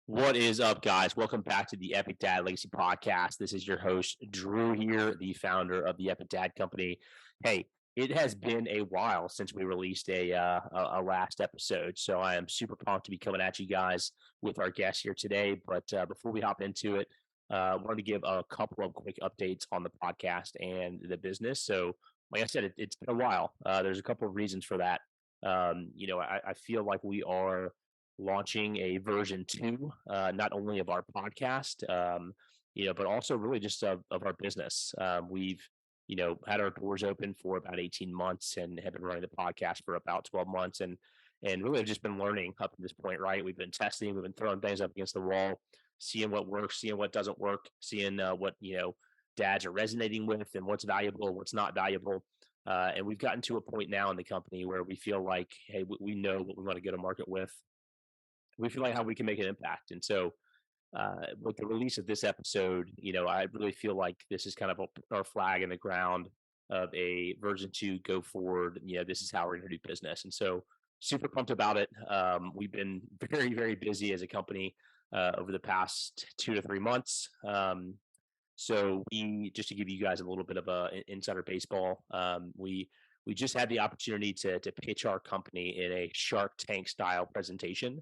What is up, guys? Welcome back to the Epic Dad Legacy Podcast. This is your host, Drew here, the founder of the Epic Dad Company. Hey, it has been a while since we released a last episode, so I am super pumped to be coming at you guys with our guest here today. But before we hop into it, I wanted to give a couple of quick updates on the podcast and the business. So, like I said, it's been a while. There's a couple of reasons for that. I feel like we are launching a version two, not only of our podcast, but also really just of our business. We've, had our doors open for about 18 months and have been running the podcast for about 12 months and really have just been learning up to this point, right? We've been testing, we've been throwing things up against the wall, seeing what works, seeing what doesn't work, seeing what, dads are resonating with and what's valuable, what's not valuable. And we've gotten to a point now in the company where we feel like, hey, we know what we want to go to market with. We feel like how we can make an impact. And so, with the release of this episode, I really feel like this is kind of our flag in the ground of a version two go forward. This is how we're going to do business. And so, super pumped about it. We've been very, very busy as a company over the past 2 to 3 months. So we just to give you guys a little bit of a insider baseball, we just had the opportunity to pitch our company in a Shark Tank style presentation,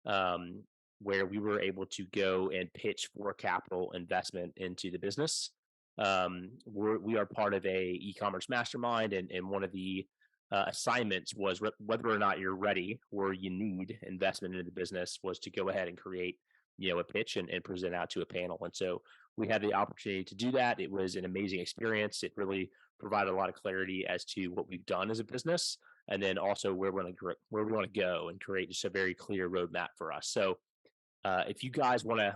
um, where we were able to go and pitch for capital investment into the business. We are part of a e-commerce mastermind, and one of the assignments was whether or not you're ready or you need investment into the business was to go ahead and create a pitch and present out to a panel. And so we had the opportunity to do that. It was an amazing experience. It really provided a lot of clarity as to what we've done as a business, and then also where we want to go and create just a very clear roadmap for us. So, if you guys want to,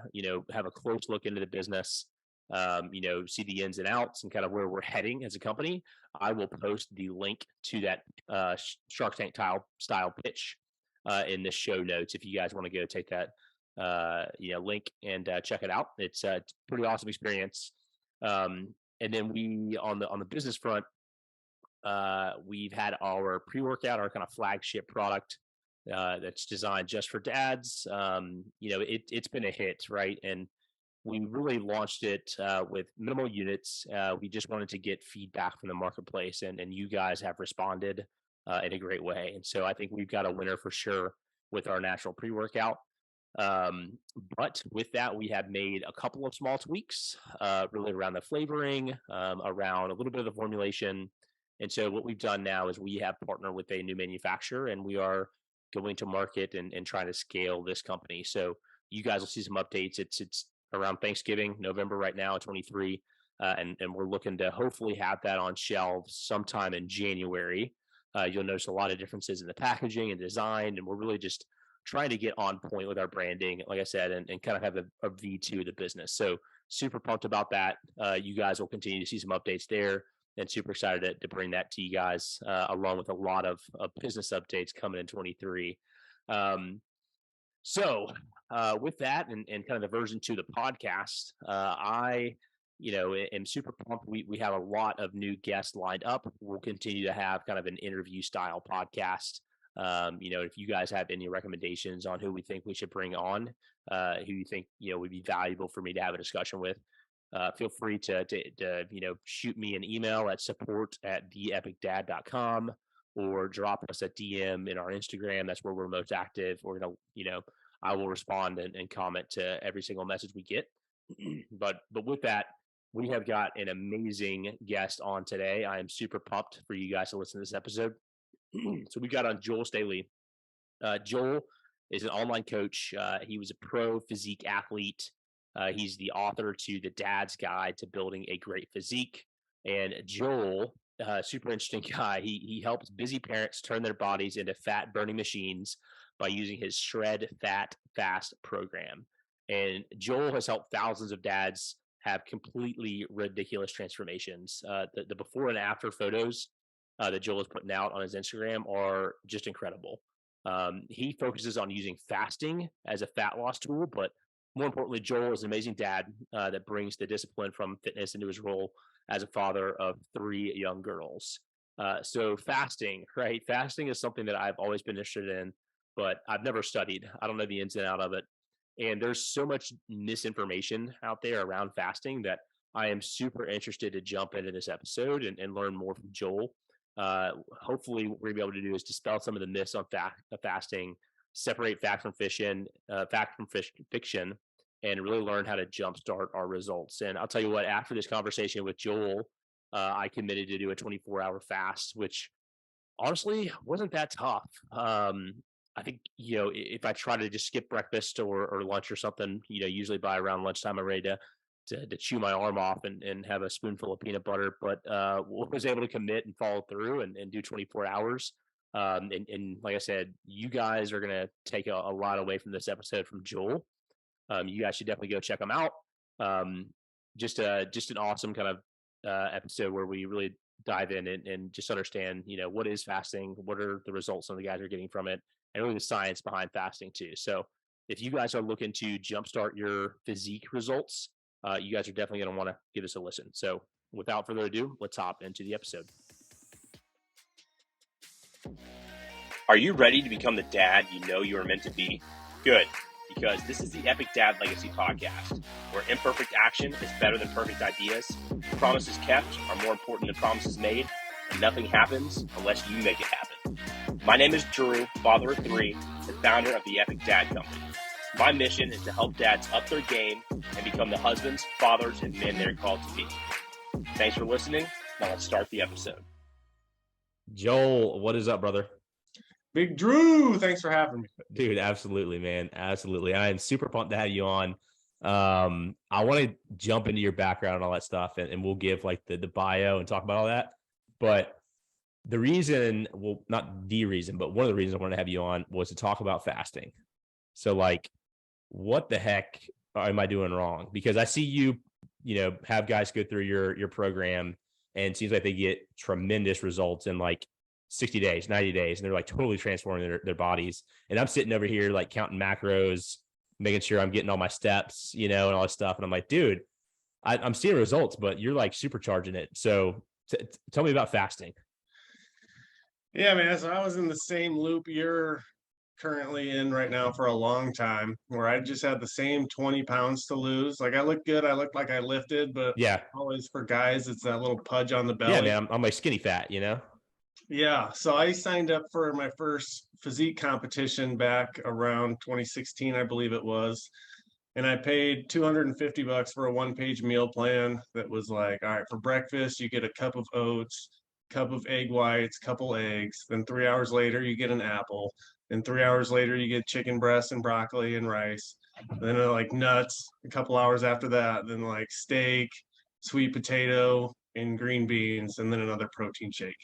have a close look into the business, see the ins and outs and kind of where we're heading as a company, I will post the link to that Shark Tank style pitch in the show notes. If you guys want to go take that, link and check it out, it's a pretty awesome experience. And then we on the business front, we've had our pre-workout, our kind of flagship product that's designed just for dads. It's been a hit, right? And we really launched it with minimal units. We just wanted to get feedback from the marketplace, and you guys have responded in a great way. And so I think we've got a winner for sure with our natural pre-workout. But with that, we have made a couple of small tweaks, really around the flavoring, around a little bit of the formulation. And so what we've done now is we have partnered with a new manufacturer, and we are going to market and trying to scale this company. So you guys will see some updates. It's around Thanksgiving, November right now, 23. And we're looking to hopefully have that on shelves sometime in January. You'll notice a lot of differences in the packaging and design, and we're really just trying to get on point with our branding, like I said, and kind of have a V2 of the business. So super pumped about that. You guys will continue to see some updates there, and super excited to bring that to you guys, along with a lot of business updates coming in 23. So with that and kind of the version two of the podcast, I am super pumped. We have a lot of new guests lined up. We'll continue to have kind of an interview style podcast. If you guys have any recommendations on who we think we should bring on, who you think would be valuable for me to have a discussion with, feel free to shoot me an email at support@theepicdad.com or drop us a DM in our Instagram. That's where we're most active. We're gonna, I will respond and comment to every single message we get. but with that, we have got an amazing guest on today. I am super pumped for you guys to listen to this episode. So we got on Joel Staley. Joel is an online coach. He was a pro physique athlete. He's the author to The Dad's Guide to Building a Great Physique. And Joel, super interesting guy. He helps busy parents turn their bodies into fat burning machines by using his Shred Fat Fast program. And Joel has helped thousands of dads have completely ridiculous transformations. The before and after photos that Joel is putting out on his Instagram are just incredible. He focuses on using fasting as a fat loss tool, but more importantly, Joel is an amazing dad that brings the discipline from fitness into his role as a father of 3 young girls. So fasting, right? Fasting is something that I've always been interested in, but I've never studied. I don't know the ins and out of it. And there's so much misinformation out there around fasting that I am super interested to jump into this episode and learn more from Joel. Hopefully, what we're gonna be able to do is dispel some of the myths on fasting, separate fact from fiction, and really learn how to jumpstart our results. And I'll tell you what, after this conversation with Joel, I committed to do a 24-hour fast, which honestly wasn't that tough. I think, if I try to just skip breakfast or lunch or something, usually by around lunchtime, I'm ready to chew my arm off and have a spoonful of peanut butter. But was able to commit and follow through and do 24 hours. And like I said, you guys are going to take a lot away from this episode from Joel. You guys should definitely go check them out. Um, just an awesome kind of episode where we really dive in and just understand, what is fasting, what are the results some of the guys are getting from it, and really the science behind fasting too. So if you guys are looking to jumpstart your physique results, you guys are definitely going to want to give us a listen. So without further ado, let's hop into the episode. Are you ready to become the dad you are meant to be? Good, because this is the Epic Dad Legacy Podcast, where imperfect action is better than perfect ideas, promises kept are more important than promises made, and nothing happens unless you make it happen. My name is Drew, father of three, the founder of the Epic Dad Company. My mission is to help dads up their game and become the husbands, fathers, and men they're called to be. Thanks for listening. Now let's start the episode. Joel, what is up, brother? Big Drew, thanks for having me. Dude, absolutely, man. Absolutely. I am super pumped to have you on. I want to jump into your background and all that stuff, and we'll give like the bio and talk about all that. But the reason, well, not the reason, but one of the reasons I wanted to have you on was to talk about fasting. So like, what the heck am I doing wrong? Because I see you have guys go through your program, and it seems like they get tremendous results in like 60 days, 90 days, and they're like totally transforming their bodies. And I'm sitting over here like counting macros, making sure I'm getting all my steps, and all this stuff. And I'm like, dude, I'm seeing results, but you're like supercharging it. So tell me about fasting. Yeah, man. So I was in the same loop you're currently in right now for a long time, where I just had the same 20 pounds to lose. Like I look good. I look like I lifted, but yeah, always for guys, it's that little pudge on the belly. Yeah, man. I'm like skinny fat, Yeah. So I signed up for my first physique competition back around 2016, I believe it was. And I paid $250 for a one-page meal plan that was like, all right, for breakfast, you get a cup of oats, cup of egg whites, couple eggs. Then 3 hours later, you get an apple. And 3 hours later, you get chicken breast and broccoli and rice. Then like nuts, a couple hours after that, then like steak, sweet potato, and green beans, and then another protein shake.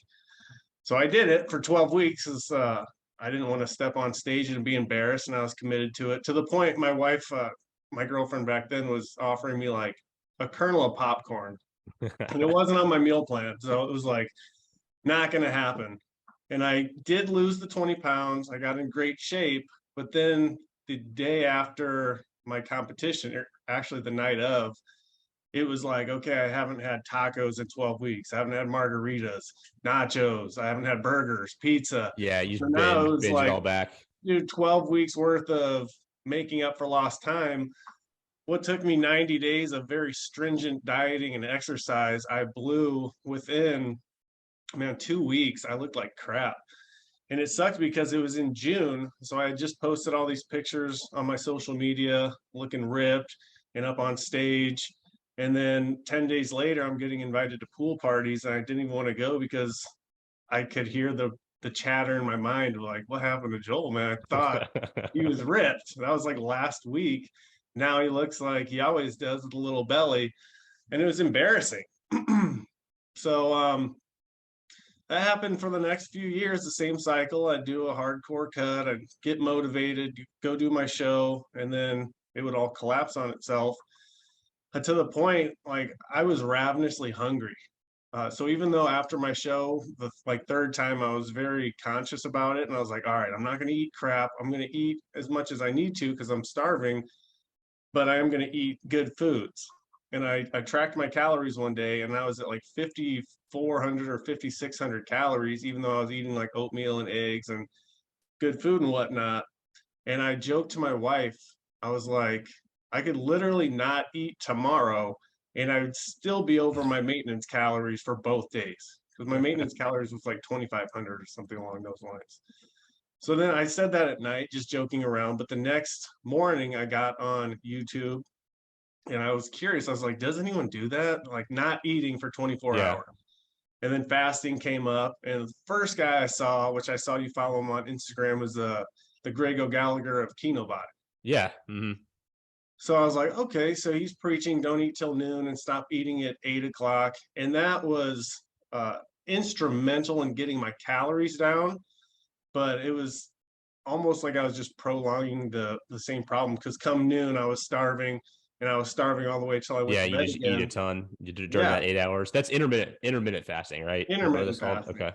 So I did it for 12 weeks as I didn't want to step on stage and be embarrassed, and I was committed to it to the point my wife, my girlfriend back then, was offering me like a kernel of popcorn, and it wasn't on my meal plan, so it was like not going to happen. And I did lose the 20 pounds. I got in great shape, but then the day after my competition, or actually the night of, it was like, okay, I haven't had tacos in 12 weeks. I haven't had margaritas, nachos. I haven't had burgers, pizza. Yeah, you So now it was binge like, it all back. dude, 12 weeks worth of making up for lost time. What took me 90 days of very stringent dieting and exercise, I blew within, 2 weeks. I looked like crap. And it sucked because it was in June. So I had just posted all these pictures on my social media looking ripped and up on stage. And then 10 days later, I'm getting invited to pool parties, and I didn't even want to go because I could hear the chatter in my mind, like, what happened to Joel, man? I thought he was ripped. That was like last week. Now he looks like he always does with a little belly. And it was embarrassing. So that happened for the next few years, the same cycle. I'd do a hardcore cut, I'd get motivated, go do my show, and then it would all collapse on itself. To the point, like I was ravenously hungry. So even though after my show, the like third time, I was very conscious about it, and I was like, all right, I'm not going to eat crap. I'm going to eat as much as I need to because I'm starving, but I am going to eat good foods. And I tracked my calories one day, and I was at like 5,400 or 5,600 calories, even though I was eating like oatmeal and eggs and good food and whatnot. And I joked to my wife, I was like, I could literally not eat tomorrow and I would still be over my maintenance calories for both days. Because my maintenance calories was like 2,500 or something along those lines. So then I said that at night, just joking around. But the next morning, I got on YouTube and I was curious. I was like, does anyone do that? Like not eating for 24 Yeah. hours. And then fasting came up. And the first guy I saw, which I saw you follow him on Instagram, was the Greg O'Gallagher of Kino Body. Yeah. Mm-hmm. So I was like, okay, so he's preaching don't eat till noon and stop eating at 8 o'clock. And that was instrumental in getting my calories down. But it was almost like I was just prolonging the same problem because come noon I was starving and I was starving all the way till I went Yeah, to you bed just eat a again. ton during Yeah, that 8 hours. That's intermittent fasting, right? What intermittent that's called? fasting. Okay.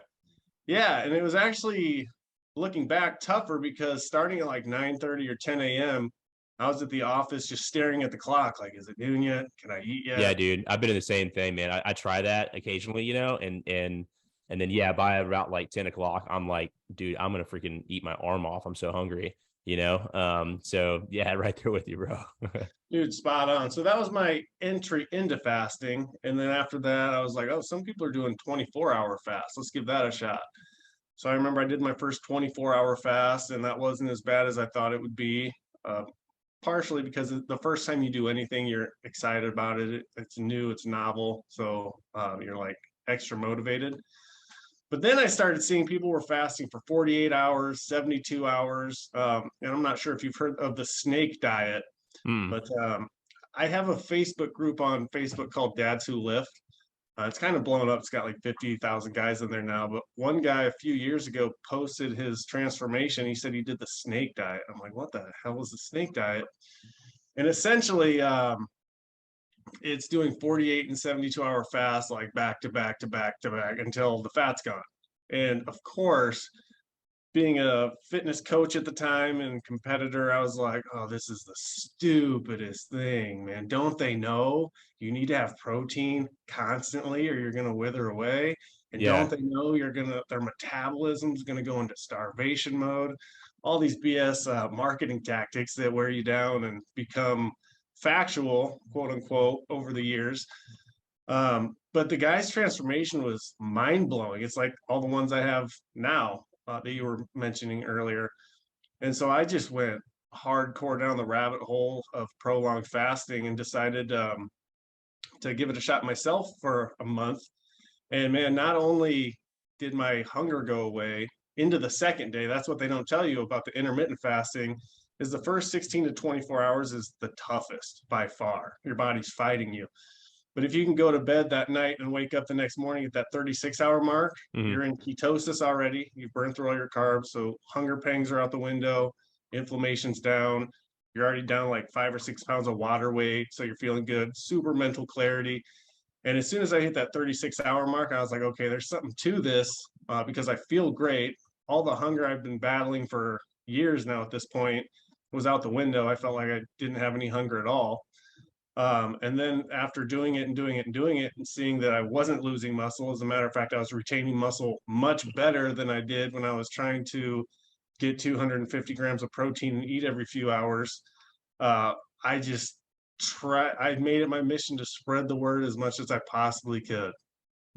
Yeah, and it was actually looking back tougher because starting at like 9:30 or 10 a.m., I was at the office just staring at the clock, like, is it noon yet? Can I eat Yeah, yet? dude. I've been in the same thing, man. I try that occasionally, and then yeah, by about like 10 o'clock, I'm like, dude, I'm gonna freaking eat my arm off. I'm so hungry. So yeah, right there with you, bro. Dude, spot on. So that was my entry into fasting. And then after that, I was like, oh, some people are doing 24-hour fast. Let's give that a shot. So I remember I did my first 24-hour fast, and that wasn't as bad as I thought it would be. Uh, Partially because the first time you do anything, you're excited about it. It's new, it's novel, so you're like extra motivated. But then I started seeing people were fasting for 48 hours, 72 hours, and I'm not sure if you've heard of the snake diet, Hmm. but I have a Facebook group on Facebook called Dads Who Lift. It's kind of blown up. It's got like 50,000 guys in there now. But one guy a few years ago posted his transformation. He said he did the snake diet. I'm like, what the hell is the snake diet? And essentially, it's doing 48 and 72-hour fast, like back to back to back to back until the fat's gone. And of course, being a fitness coach at the time and competitor, I was like, oh, this is the stupidest thing, man. Don't they know you need to have protein constantly or you're going to wither away? And don't Yeah. they know their metabolism is going to go into starvation mode? All these BS marketing tactics that wear you down and become factual, quote unquote, over the years. But the guy's transformation was mind blowing. It's like all the ones I have now that you were mentioning earlier. And so I just went hardcore down the rabbit hole of prolonged fasting and decided to give it a shot myself for a month. And man, not only did my hunger go away into the second day, that's what they don't tell you about the intermittent fasting, is the first 16 to 24 hours is the toughest by far. Your body's fighting you. But if you can go to bed that night and wake up the next morning at that 36-hour mark, Hmm. you're in ketosis already. You've burned through all your carbs. So hunger pangs are out the window, inflammation's down. You're already down like 5 or 6 pounds of water weight. So you're feeling good, super mental clarity. And as soon as I hit that 36-hour mark, I was like, okay, there's something to this because I feel great. All the hunger I've been battling for years now at this point was out the window. I felt like I didn't have any hunger at all. And then after doing it and doing it and doing it and seeing that I wasn't losing muscle, as a matter of fact, I was retaining muscle much better than I did when I was trying to get 250 grams of protein and eat every few hours. Uh, I just I made it my mission to spread the word as much as I possibly could.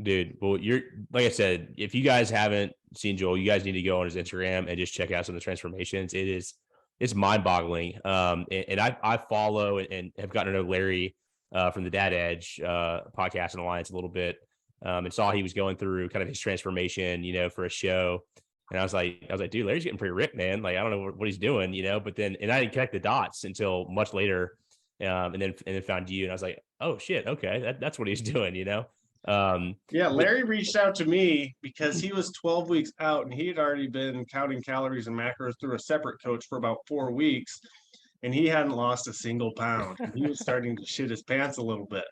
Dude, well, you're like I said, if you guys haven't seen Joel, you guys need to go on his Instagram and just check out some of the transformations. It's mind boggling. And I follow and have gotten to know Larry from the Dad Edge podcast and Alliance a little bit, and saw he was going through kind of his transformation, for a show. And I was like, dude, Larry's getting pretty ripped, man. Like, I don't know what he's doing. But then, and I didn't connect the dots until much later, and then found you, and I was like, oh shit, okay, that's what he's doing. Yeah, But Larry reached out to me because he was 12 weeks out and he had already been counting calories and macros through a separate coach for about 4 weeks. And he hadn't lost a single pound. And he was starting to shit his pants a little bit.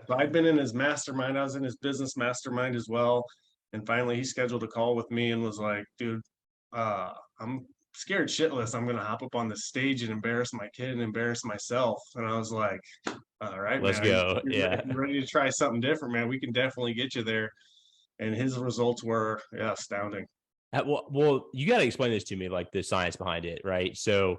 So I'd been in his mastermind. I was in his business mastermind as well. And finally, he scheduled a call with me and was like, dude, I'm scared shitless. I'm going to hop up on the stage and embarrass my kid and embarrass myself. And I was like, all right, let's man. go. If Yeah. you're ready to try something different, man, we can definitely get you there. And his results were, yeah, astounding. Well, you got to explain this to me, like the science behind it, right? So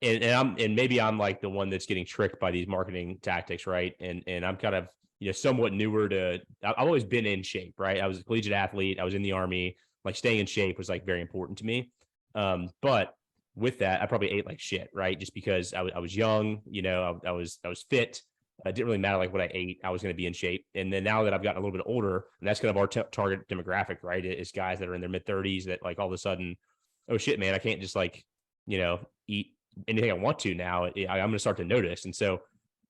and maybe I'm like the one that's getting tricked by these marketing tactics, right? And I'm kind of, somewhat newer to. I've always been in shape, right? I was a collegiate athlete. I was in the Army. Like staying in shape was like very important to me. But with that, I probably ate like shit, right? Just because I was young, I was fit. It didn't really matter like what I ate. I was going to be in shape. And then now that I've gotten a little bit older, and that's kind of our target demographic, right? It's guys that are in their mid 30s that like all of a sudden, oh shit, man, I can't just like, eat anything I want to now. I'm going to start to notice. And so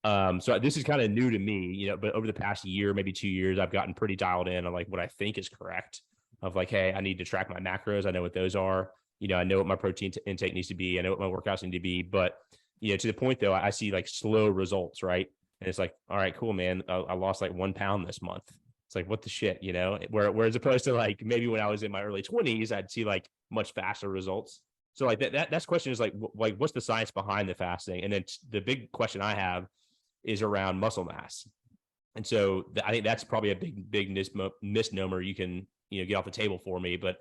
this is kind of new to me, but over the past year, maybe 2 years, I've gotten pretty dialed in on like what I think is correct of like, hey, I need to track my macros. I know what those are. I know what my protein intake needs to be. I know what my workouts need to be. But, to the point though, I see like slow results, right? And it's like, all right, cool, man. I lost like 1 pound this month. It's like, what the shit, whereas opposed to like maybe when I was in my early 20s, I'd see like much faster results. So like that's question is like what's the science behind the fasting? And then the big question I have is around muscle mass. And so I think that's probably a big misnomer you can, get off the table for me. But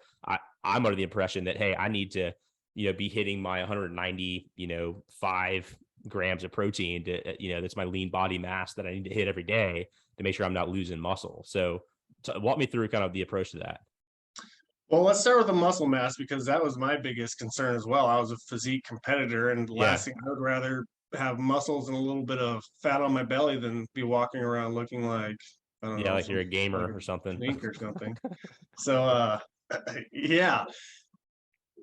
I'm under the impression that, hey, I need to, be hitting my 190, 5 grams of protein to, that's my lean body mass that I need to hit every day to make sure I'm not losing muscle. So walk me through kind of the approach to that. Well, let's start with the muscle mass because that was my biggest concern as well. I was a physique competitor, and the Yeah. last thing I would rather have muscles and a little bit of fat on my belly than be walking around looking like, I don't Yeah, know, like you're a like gamer or a something. twink or something. So yeah.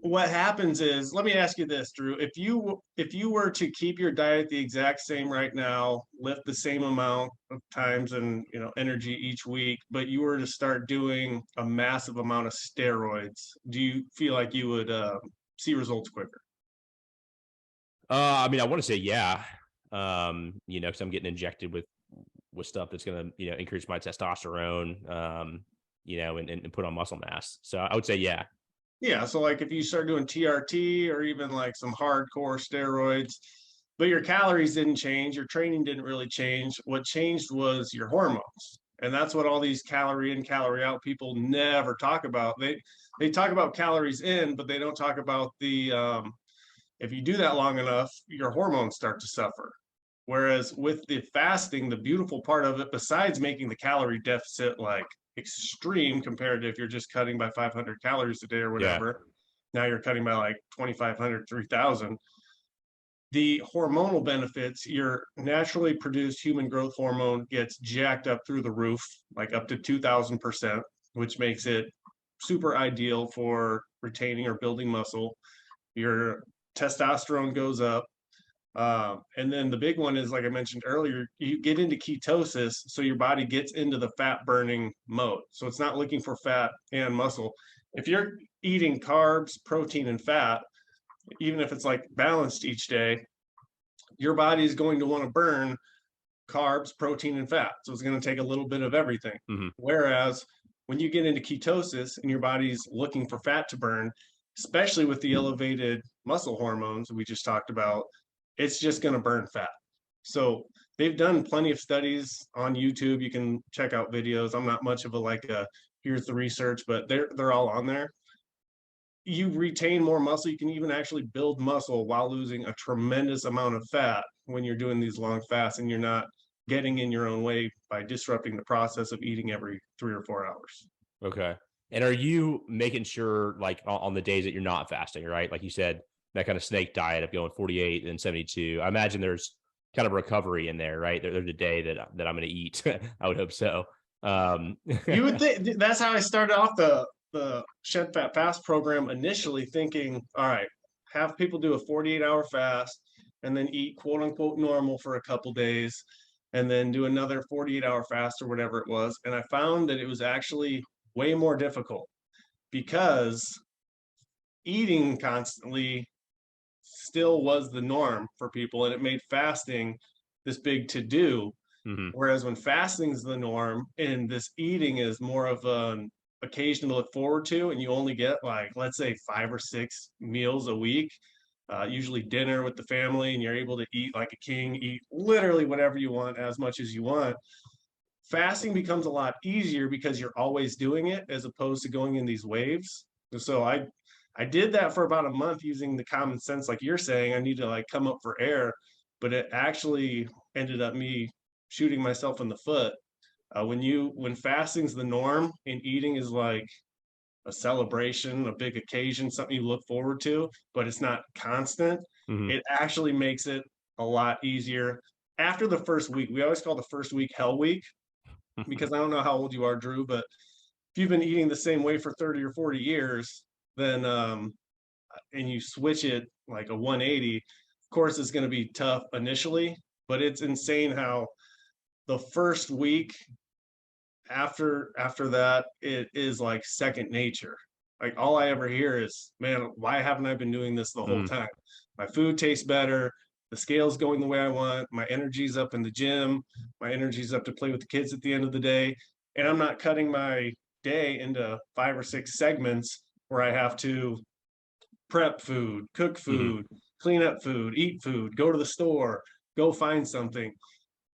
What happens is, let me ask you this, Drew. If you were to keep your diet the exact same right now, lift the same amount of times and energy each week, but you were to start doing a massive amount of steroids, do you feel like you would see results quicker? I mean, I want to say yeah. Because I'm getting injected with stuff that's going to increase my testosterone, and put on muscle mass. So I would say yeah. Yeah, so like if you start doing TRT or even like some hardcore steroids, but your calories didn't change, your training didn't really change. What changed was your hormones. And that's what all these calorie in, calorie out people never talk about. They talk about calories in, but they don't talk about the if you do that long enough, your hormones start to suffer. Whereas with the fasting, the beautiful part of it, besides making the calorie deficit like extreme compared to if you're just cutting by 500 calories a day or Yeah. whatever, now you're cutting by like 2,500, 3,000. The hormonal benefits, your naturally produced human growth hormone gets jacked up through the roof, like up to 2,000%, which makes it super ideal for retaining or building muscle. Your testosterone goes up. And then the big one is, like I mentioned earlier, you get into ketosis, so your body gets into the fat burning mode. So it's not looking for fat and muscle. If you're eating carbs, protein, and fat, even if it's like balanced each day, your body is going to want to burn carbs, protein, and fat. So it's going to take a little bit of everything. Mm-hmm. Whereas when you get into ketosis and your body's looking for fat to burn, especially with the elevated muscle hormones we just talked about, it's just going to burn fat. So they've done plenty of studies on YouTube. You can check out videos. I'm not much of a here's the research, but they're all on there. You retain more muscle. You can even actually build muscle while losing a tremendous amount of fat when you're doing these long fasts and you're not getting in your own way by disrupting the process of eating every 3 or 4 hours. Okay. And are you making sure, like, on the days that you're not fasting, right? Like you said, that kind of snake diet of going 48 and 72. I imagine there's kind of recovery in there, right? There's a day that I'm going to eat. I would hope so. You would think that's how I started off the Shed Fat Fast program initially, thinking, all right, have people do a 48-hour fast and then eat quote unquote normal for a couple days and then do another 48-hour fast or whatever it was. And I found that it was actually way more difficult because eating constantly still was the norm for people, and it made fasting this big to do. Mm-hmm. Whereas when fasting is the norm and this eating is more of an occasion to look forward to, and you only get like, let's say, 5 or 6 meals a week, usually dinner with the family, and you're able to eat like a king, eat literally whatever you want, as much as you want. Fasting becomes a lot easier because you're always doing it as opposed to going in these waves. So I did that for about a month using the common sense, like you're saying, I need to like come up for air, but it actually ended up me shooting myself in the foot. When fasting's the norm and eating is like a celebration, a big occasion, something you look forward to, but it's not constant, Hmm. it actually makes it a lot easier. After the first week, we always call the first week hell week because I don't know how old you are, Drew, but if you've been eating the same way for 30 or 40 years, then and you switch it like a 180, of course it's going to be tough initially, but it's insane how the first week after that it is like second nature. Like all I ever hear is, man, why haven't I been doing this the whole Mm. time? My food tastes better, the scale's going the way I want, my energy's up in the gym, my energy's up to play with the kids at the end of the day, and I'm not cutting my day into 5 or 6 segments where I have to prep food, cook Hmm. food, clean up food, eat food, go to the store, go find something.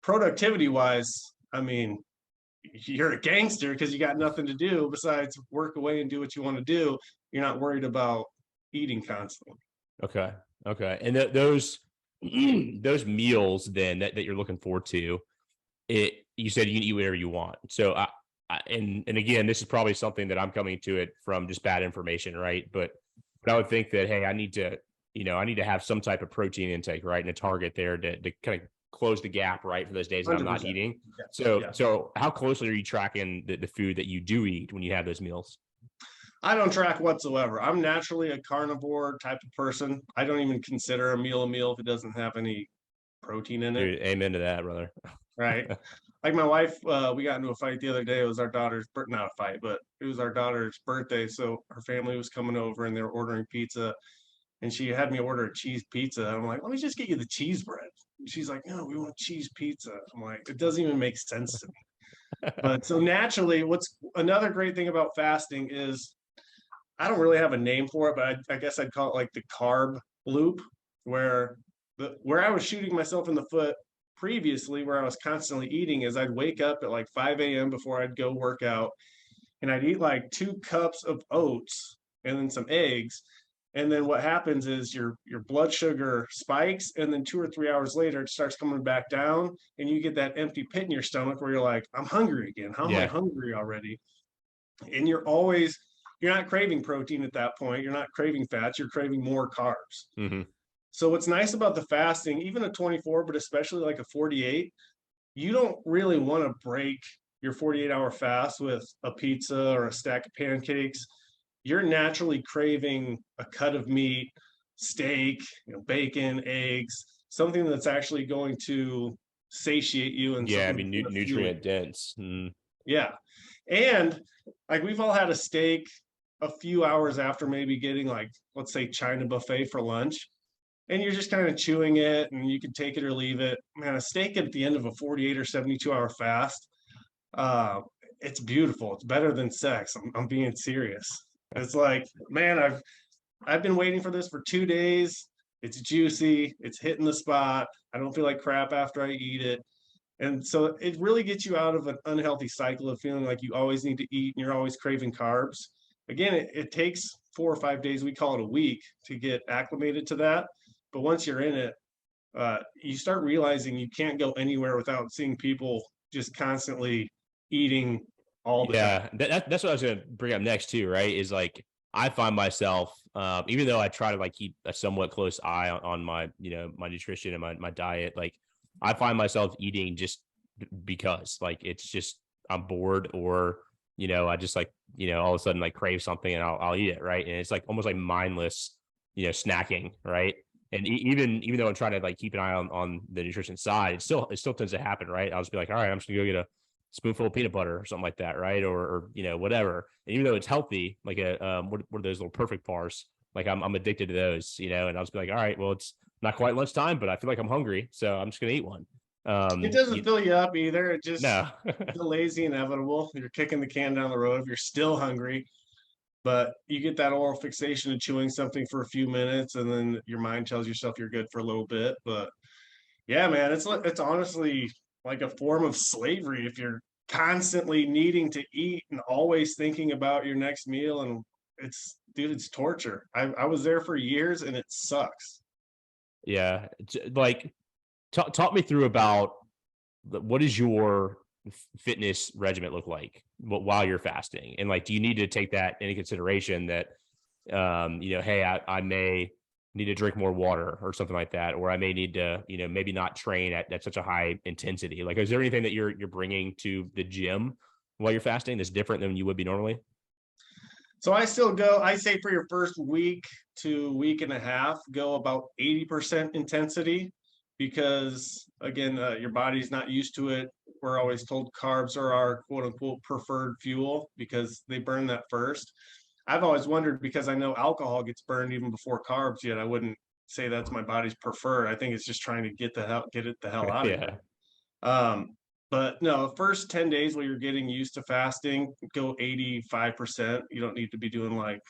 Productivity wise, I mean, you're a gangster because you got nothing to do besides work away and do what you want to do. You're not worried about eating constantly. Okay. Okay. And those those meals then that you're looking forward to, you said you can eat whatever you want. So and again, this is probably something that I'm coming to it from just bad information, right? But I would think that, hey, I need to have some type of protein intake, right? And a target there to kind of close the gap, right, for those days that I'm not 100%. eating. Yeah. So Yeah. so how closely are you tracking the food that you do eat when you have those meals? I don't track whatsoever. I'm naturally a carnivore type of person. I don't even consider a meal if it doesn't have any protein in it. Dude, amen to that, brother. Right. Like my wife, we got into a fight the other day. It was our daughter's, not a fight, but it was our daughter's birthday. So her family was coming over and they were ordering pizza. And she had me order a cheese pizza. I'm like, let me just get you the cheese bread. She's like, no, we want cheese pizza. I'm like, it doesn't even make sense to me. But so naturally, what's another great thing about fasting is I don't really have a name for it, but I guess I'd call it like the carb loop, where where I was shooting myself in the foot previously, where I was constantly eating, is I'd wake up at like 5 a.m. before I'd go work out, and I'd eat like 2 cups of oats and then some eggs. And then what happens is your blood sugar spikes, and then 2 or 3 hours later it starts coming back down, and you get that empty pit in your stomach where you're like, I'm hungry again. How am I Yeah. hungry already? And you're not craving protein at that point. You're not craving fats. You're craving more carbs. Hmm. So what's nice about the fasting, even a 24, but especially like a 48, you don't really want to break your 48-hour fast with a pizza or a stack of pancakes. You're naturally craving a cut of meat, steak, bacon, eggs, something that's actually going to satiate you and Yeah, I something mean that's going to fuel nutrient you. dense. Mm. Yeah. And like we've all had a steak a few hours after maybe getting like, let's say, China buffet for lunch, and you're just kind of chewing it and you can take it or leave it. Man, a steak at the end of a 48 or 72-hour fast, uh, it's beautiful. It's better than sex. I'm being serious. It's like, man, I've been waiting for this for 2 days. It's juicy. It's hitting the spot. I don't feel like crap after I eat it. And so it really gets you out of an unhealthy cycle of feeling like you always need to eat and you're always craving carbs. Again, it takes 4 or 5 days, we call it a week, to get acclimated to that. But once you're in it, you start realizing you can't go anywhere without seeing people just constantly eating all the time. Yeah, that's what I was gonna bring up next too, right? Is like I find myself, even though I try to like keep a somewhat close eye on my, my nutrition and my diet, like I find myself eating just because, like, it's just I'm bored, or I just like, all of a sudden like crave something and I'll eat it, right? And it's like almost like mindless, snacking, right? And even though I'm trying to like keep an eye on the nutrition side, it still tends to happen, right? I'll just be like, all right, I'm just gonna go get a spoonful of peanut butter or something like that, right? Or whatever. And even though it's healthy, like what are those little perfect bars? Like I'm addicted to those, and I'll just be like, all right, well, it's not quite lunchtime, but I feel like I'm hungry, so I'm just gonna eat one. It doesn't fill you up either. It just No. delays the inevitable. You're kicking the can down the road if you're still hungry, but you get that oral fixation of chewing something for a few minutes, and then your mind tells yourself you're good for a little bit. But yeah, man, it's honestly like a form of slavery if you're constantly needing to eat and always thinking about your next meal. And dude, it's torture. I was there for years and it sucks. Yeah. Like, talk me through about what is your fitness regimen look like while you're fasting, and like, do you need to take that into consideration that hey, I may need to drink more water or something like that, or I may need to, maybe not train at such a high intensity. Like, is there anything that you're bringing to the gym while you're fasting that's different than you would be normally? So I still go, I say for your first week to week and a half, go about 80% intensity because, again, your body's not used to it. We're always told carbs are our quote unquote preferred fuel because they burn that first. I've always wondered because I know alcohol gets burned even before carbs, yet I wouldn't say that's my body's preferred. I think it's just trying to get it the hell out of Yeah. here. Um, but no, first 10 days while you're getting used to fasting, go 85%. You don't need to be doing like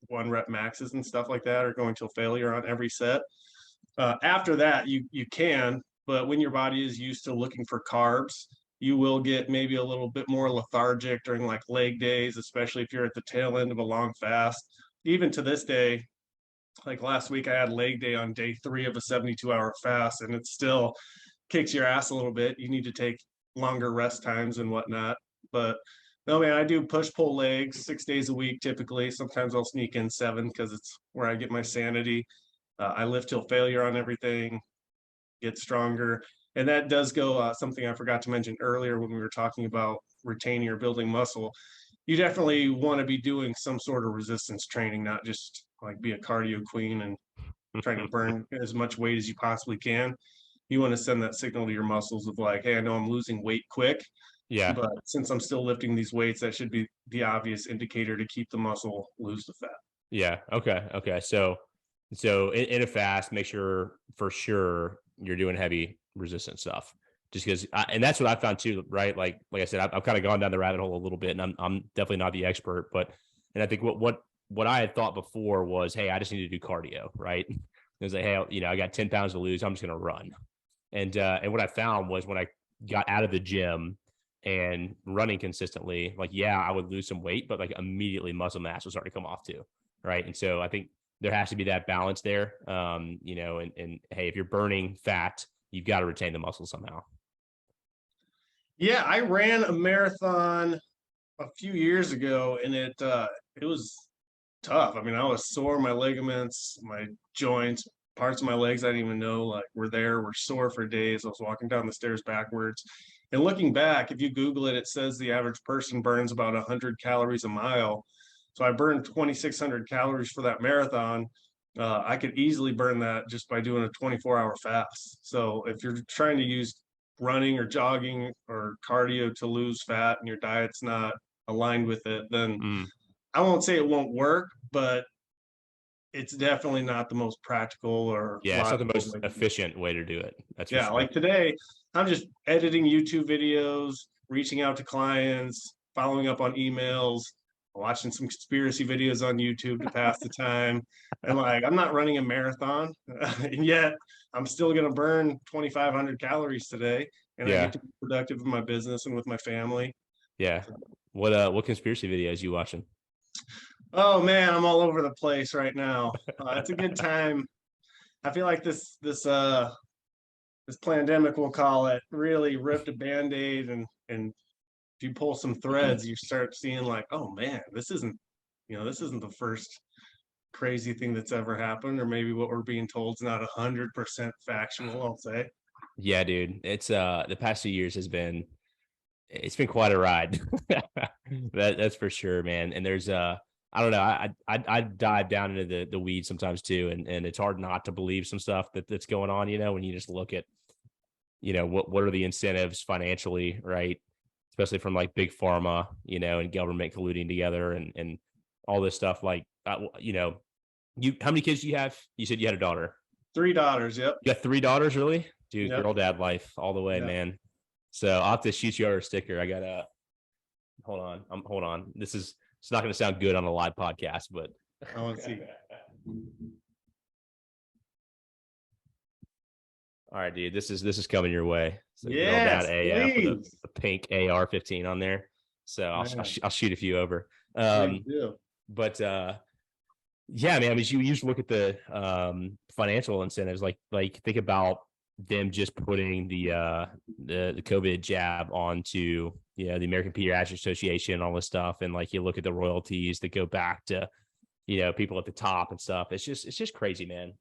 1 rep maxes and stuff like that or going till failure on every set. After that, you can, but when your body is used to looking for carbs, you will get maybe a little bit more lethargic during like leg days, especially if you're at the tail end of a long fast. Even to this day, like last week, I had leg day on day 3 of a 72-hour fast, and it still kicks your ass a little bit. You need to take longer rest times and whatnot. But no, man, I do push pull legs 6 days a week typically. Sometimes I'll sneak in 7 because it's where I get my sanity. I lift till failure on everything, get stronger. And that does go something I forgot to mention earlier when we were talking about retaining or building muscle. You definitely want to be doing some sort of resistance training, not just like be a cardio queen and trying to burn as much weight as you possibly can. You want to send that signal to your muscles of like, hey, I know I'm losing weight quick, Yeah. but since I'm still lifting these weights, that should be the obvious indicator to keep the muscle, lose the fat. Yeah. Okay. Okay. So in a fast, make sure for sure you're doing heavy resistance stuff. Just because, and that's what I found too, right? Like I said, I've kind of gone down the rabbit hole a little bit, and I'm definitely not the expert, but and I think what I had thought before was, hey, I just need to do cardio, right? It was like, hey, I got 10 pounds to lose, I'm just gonna run. And what I found was when I got out of the gym and running consistently, like, yeah, I would lose some weight, but like immediately muscle mass was starting to come off too, right? And so I think there has to be that balance there. And hey, if you're burning fat, you've got to retain the muscle somehow. Yeah, I ran a marathon a few years ago, and it was tough. I mean, I was sore. My ligaments, my joints, parts of my legs I didn't even know like were sore for days. I was walking down the stairs backwards. And looking back, if you Google it, it says the average person burns about 100 calories a mile. So I burned 2,600 calories for that marathon. I could easily burn that just by doing a 24-hour fast. So if you're trying to use running or jogging or cardio to lose fat and your diet's not aligned with it, then Mm. I won't say it won't work, but it's definitely not the most practical or Yeah, it's not the logical most way to do it. efficient way to do it. That's for Yeah, sure. like today, I'm just editing YouTube videos, reaching out to clients, following up on emails, watching some conspiracy videos on YouTube to pass the time. And like, I'm not running a marathon, and yet I'm still going to burn 2,500 calories today, and I get Yeah, to be productive in my business and with my family. yeah. What conspiracy videos you watching? Oh man, I'm all over the place right now. It's a good time. I feel like this pandemic, we'll call it, really ripped a band-aid, and if you pull some threads, you start seeing like, oh man, this isn't the first crazy thing that's ever happened, or maybe what we're being told is not 100% factual, I'll say. Yeah, dude. It's the past 2 years it's been quite a ride. That's for sure, man. And there's I don't know, I dive down into the weeds sometimes too, and it's hard not to believe some stuff that's going on, when you just look at, what are the incentives financially, right? Especially from like big pharma, and government colluding together and all this stuff. Like, how many kids do you have? You said you had a daughter. 3 daughters. Yep. You got 3 daughters, really? Dude, Yep. girl dad life all the way, Yeah. man. So I'll have to shoot you over a sticker. I gotta hold on. Hold on. It's not gonna sound good on a live podcast, but I want to see. all right, dude. This is coming your way. So girl dad Yes, AF with a, please. a pink AR-15 on there. So I'll Man, I'll shoot a few over. please Um, do. But yeah, man, I mean, you just look at the financial incentives, like think about them just putting the COVID jab onto, you know, the American Pediatric Association, all this stuff, and like you look at the royalties that go back to, you know, people at the top and stuff. It's just crazy, man.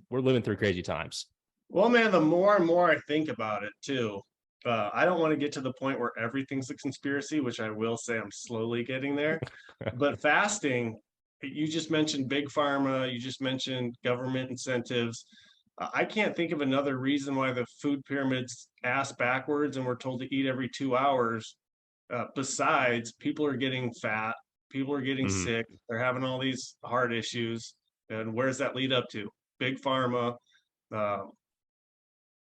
We're living through crazy times. Well, man, the more and more I think about it too, I don't want to get to the point where everything's a conspiracy, which I will say I'm slowly getting there. But fasting, you just mentioned big pharma, you just mentioned government incentives. I can't think of another reason why the food pyramid's ass backwards and we're told to eat every 2 hours. Besides, people are getting fat, people are getting Mhm. sick, they're having all these heart issues. And where's that lead up to? Big pharma. Uh,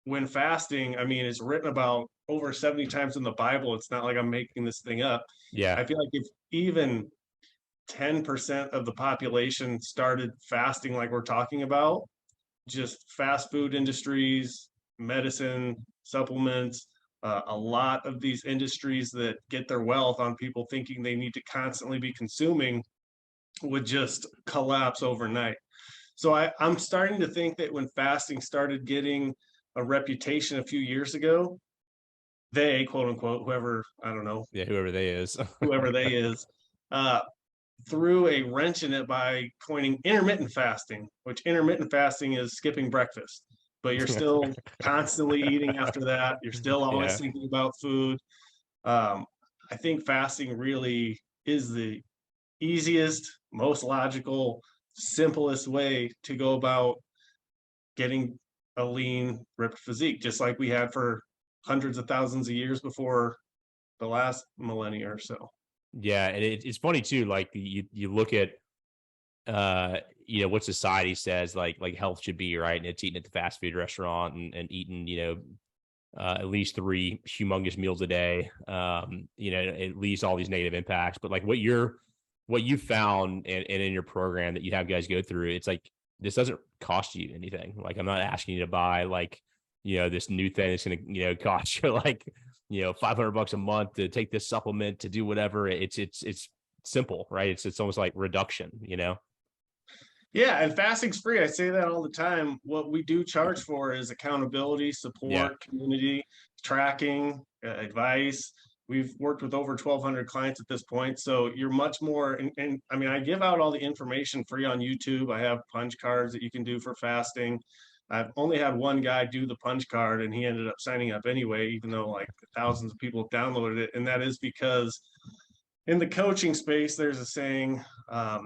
when fasting, I mean, it's written about over 70 times in the Bible. It's not like I'm making this thing up. Yeah. I feel like if even 10% of the population started fasting like we're talking about, just fast food industries, medicine, supplements, a lot of these industries that get their wealth on people thinking they need to constantly be consuming would just collapse overnight. So I'm starting to think that when fasting started getting a reputation a few years ago, they, quote unquote, whoever, I don't know, Yeah. Whoever they is. whoever they is, uh, threw a wrench in it by coining intermittent fasting, which intermittent fasting is skipping breakfast, but you're still constantly eating after that. You're still always Yeah. thinking about food. Um, I think fasting really is the easiest, most logical, simplest way to go about getting a lean, ripped physique, just like we had for hundreds of thousands of years before the last millennia or so. Yeah. And it's funny too. Like you look at, you know, what society says like health should be, right? And it's eating at the fast food restaurant and eating, you know, at least three humongous meals a day. You know, at least all these negative impacts. But like what you found and in your program that you have guys go through, it's like this doesn't cost you anything. Like I'm not asking you to buy like, you know, this new thing that's gonna, you know, cost you like, you know, $500 a month to take this supplement to do whatever. It's simple, right? It's almost like reduction, you know? Yeah, and fasting's free. I say that all the time. What we do charge for is accountability, Yeah. support, community, tracking, advice. We've worked with over 1,200 clients at this point. So you're much more, and I mean, I give out all the information free on YouTube. I have punch cards that you can do for fasting. I've only had one guy do the punch card and he ended up signing up anyway, even though like thousands of people have downloaded it. And that is because in the coaching space, there's a saying,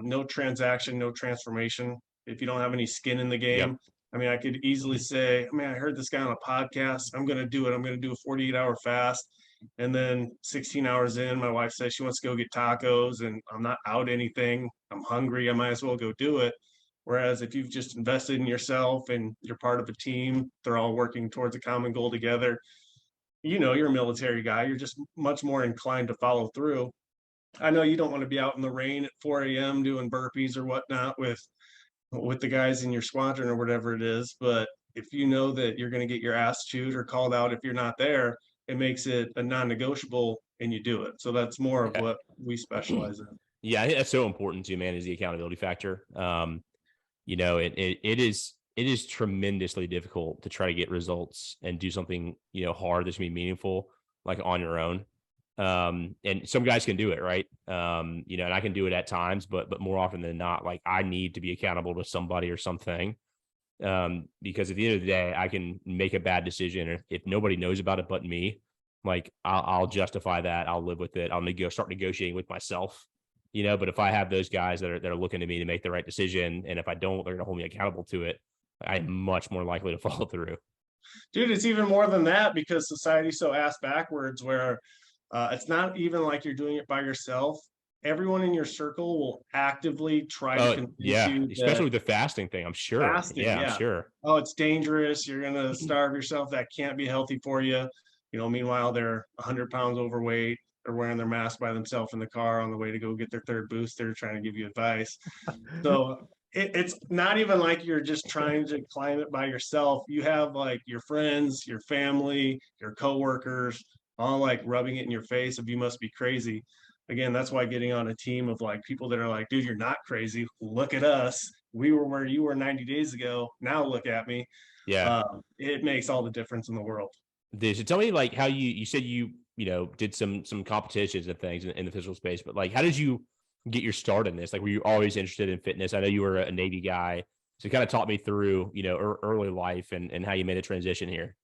no transaction, no transformation. If you don't have any skin in the Yep. game, I mean, I could easily say, I mean, I heard this guy on a podcast. I'm going to do it. I'm going to do a 48-hour fast. And then 16 hours in, my wife says she wants to go get tacos and I'm not out anything. I'm hungry. I might as well go do it. Whereas if you've just invested in yourself and you're part of a team, they're all working towards a common goal together. You know, you're a military guy. You're just much more inclined to follow through. I know you don't want to be out in the rain at 4 a.m. doing burpees or whatnot with the guys in your squadron or whatever it is, but if you know that you're going to get your ass chewed or called out if you're not there, it makes it a non-negotiable and you do it. So that's more of Yeah. what we specialize in. Yeah, I think that's so important too, man, is the accountability factor. You know, it is tremendously difficult to try to get results and do something, you know, hard that's gonna be meaningful, like on your own. And some guys can do it, right? You know, and I can do it at times, but more often than not, like I need to be accountable to somebody or something. Because at the end of the day, I can make a bad decision. If nobody knows about it but me, like I'll justify that. I'll live with it. Start negotiating with myself, you know. But if I have those guys that are looking to me to make the right decision, and if I don't, they're going to hold me accountable to it. I'm much more likely to follow through. Dude, it's even more than that because society's so ass backwards where it's not even like you're doing it by yourself. Everyone in your circle will actively try to Oh convince yeah, you especially that with the fasting thing. I'm sure. fasting, Yeah, I'm yeah. sure. Oh, it's dangerous. You're gonna starve yourself. That can't be healthy for you. You know, meanwhile, they're 100 pounds overweight. They're wearing their mask by themselves in the car on the way to go get their third boost. They're trying to give you advice. So it's not even like you're just trying to climb it by yourself. You have like your friends, your family, your coworkers, all like rubbing it in your face of you must be crazy. again, that's why getting on a team of like people that are like, dude, you're not crazy. Look at us. We were where you were 90 days ago. Now look at me. Yeah. It makes all the difference in the world. So tell me like how you said you did some competitions and things in the physical space, but like how did you get your start in this? Like were you always interested in fitness? I know you were a Navy guy, so kind of taught me through early life and how you made a transition here.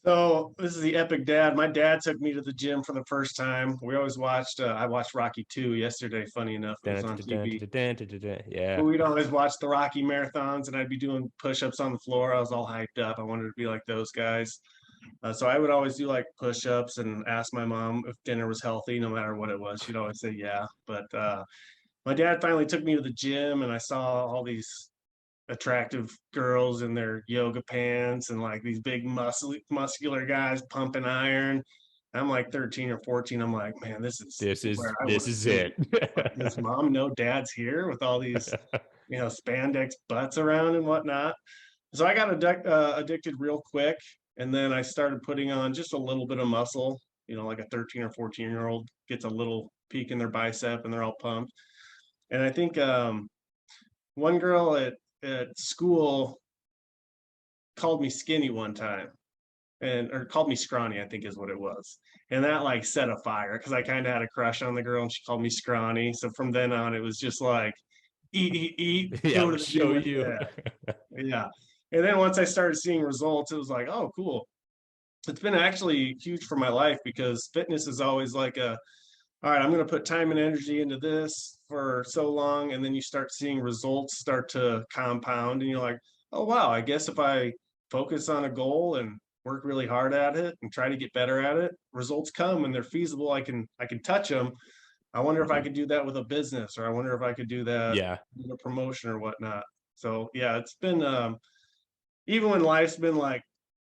So this is the epic dad. My dad took me to the gym for the first time. We always watched. I watched Rocky 2 yesterday. Funny enough, it was on TV. Yeah. But we'd always watch the Rocky marathons, and I'd be doing push-ups on the floor. I was all hyped up. I wanted to be like those guys. So I would always do like push-ups and ask my mom if dinner was healthy, no matter what it was. She'd always say yeah. But my dad finally took me to the gym, and I saw all these attractive girls in their yoga pants and like these big muscular guys pumping iron. I'm like 13 or 14. I'm like, man, this is where I This want is to be. it. Like, does mom know dad's here with all these, spandex butts around and whatnot? So I got addicted real quick. And then I started putting on just a little bit of muscle, like a 13 or 14-year-old gets a little peak in their bicep and they're all pumped. And I think one girl at school called me skinny one time or called me scrawny, I think is what it was. And that like set a fire because I kind of had a crush on the girl and she called me scrawny. So from then on, it was just like eat, Yeah, I'm go to gonna the gym show with you. that. Yeah. And then once I started seeing results, it was like, oh, cool. It's been actually huge for my life because fitness is always like all right, I'm going to put time and energy into this for so long. And then you start seeing results start to compound, and you're like, oh, wow, I guess if I focus on a goal and work really hard at it and try to get better at it, results come and they're feasible. I can touch them. I wonder if I Mhm. could do that with a business, or I wonder if I could do that Yeah. with a promotion or whatnot. So yeah, it's been even when life's been like,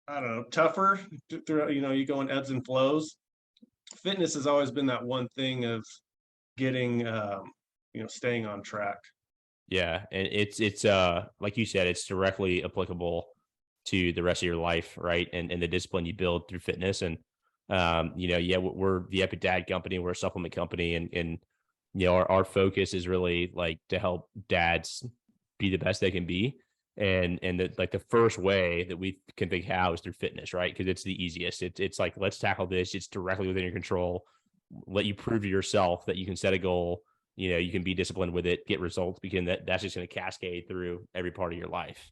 I don't know, tougher through, you go in ebbs and flows. Fitness has always been that one thing of getting staying on track. Yeah, and it's like you said, it's directly applicable to the rest of your life, right? And the discipline you build through fitness. And yeah, we're the Epic Dad company, we're a supplement company, and our focus is really like to help dads be the best they can be. And like the first way that we can think how is through fitness, right? Because it's the easiest. It's like let's tackle this. It's directly within your control. Let you prove to yourself that you can set a goal, you can be disciplined with it, get results, because that's just going to cascade through every part of your life.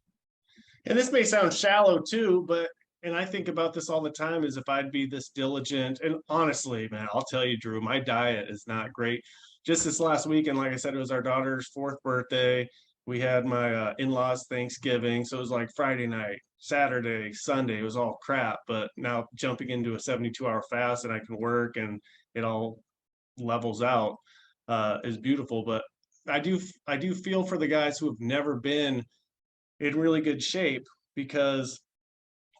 And this may sound shallow too, but and I think about this all the time is if I'd be this diligent, and honestly, man, I'll tell you, Drew, my diet is not great. Just this last weekend, like I said, it was our daughter's fourth birthday. We had my in-laws Thanksgiving, so it was like Friday night, Saturday, Sunday. It was all crap. But now jumping into a 72-hour fast and I can work and it all levels out is beautiful. But I do feel for the guys who have never been in really good shape because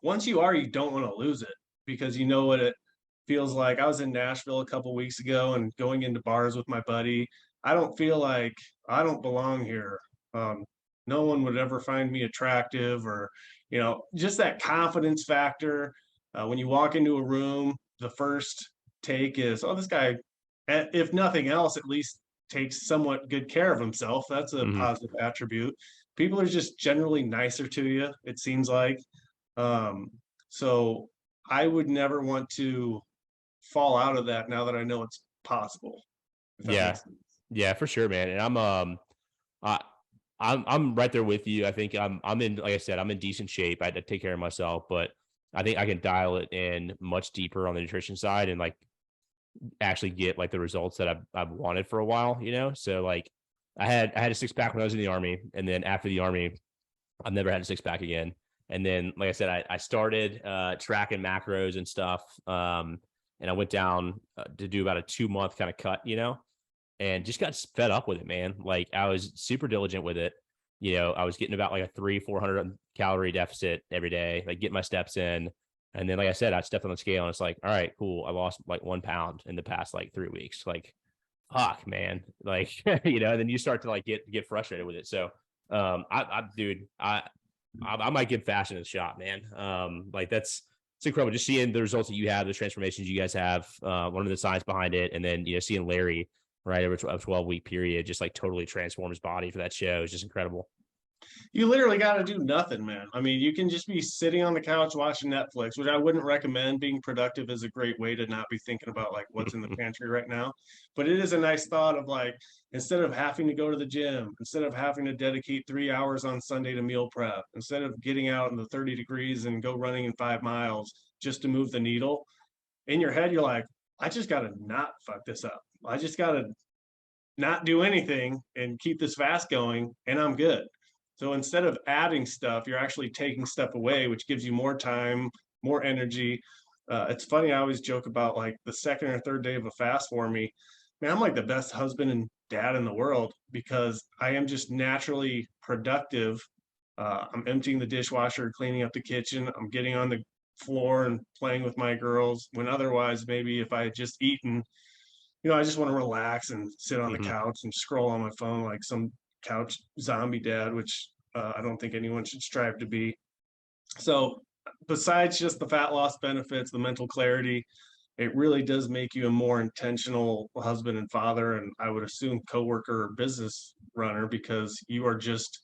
once you are, you don't want to lose it because you know what it feels like. I was in Nashville a couple weeks ago and going into bars with my buddy. I don't feel like I don't belong here. Um, no one would ever find me attractive or, just that confidence factor. When you walk into a room, the first take is, oh, this guy, if nothing else, at least takes somewhat good care of himself. That's a Mm-hmm. positive attribute. People are just generally nicer to you, it seems like. Um, so I would never want to fall out of that now that I know it's possible, if that Yeah, makes sense. yeah, for sure, man. And I, I'm right there with you. I think I'm in, like I said, I'm in decent shape. I had to take care of myself, but I think I can dial it in much deeper on the nutrition side and like actually get like the results that I've wanted for a while. So like I had a six pack when I was in the army, and then after the army, I've never had a six pack again. And then, like I said, I started tracking macros and stuff. And I went down to do about a 2 month kind of cut, and just got fed up with it, man. Like I was super diligent with it. I was getting about like a 400 calorie deficit every day, like getting my steps in. And then, like I said, I stepped on the scale and it's like, all right, cool. I lost like 1 pound in the past like 3 weeks. Like, fuck, man. Like, and then you start to like get frustrated with it. So, dude, I might give fashion a shot, man. Like it's incredible just seeing the results that you have, the transformations you guys have, one of the science behind it. And then, seeing Larry, right, over a 12-week period, just like totally transform his body for that show is just incredible. You literally got to do nothing, man. I mean, you can just be sitting on the couch watching Netflix, which I wouldn't recommend. Being productive is a great way to not be thinking about like what's in the pantry right now. But it is a nice thought of like, instead of having to go to the gym, instead of having to dedicate 3 hours on Sunday to meal prep, instead of getting out in the 30 degrees and go running in 5 miles just to move the needle, in your head, you're like, I just got to not fuck this up. I just got to not do anything and keep this fast going, and I'm good. So instead of adding stuff, you're actually taking stuff away, which gives you more time, more energy. It's funny, I always joke about like the second or third day of a fast for me. Man, I'm like the best husband and dad in the world because I am just naturally productive. I'm emptying the dishwasher, cleaning up the kitchen. I'm getting on the floor and playing with my girls. When otherwise, maybe if I had just eaten, I just want to relax and sit on the couch and scroll on my phone like some couch zombie dad, which I don't think anyone should strive to be. So besides just the fat loss benefits, the mental clarity, it really does make you a more intentional husband and father, and I would assume coworker or business runner, because you are just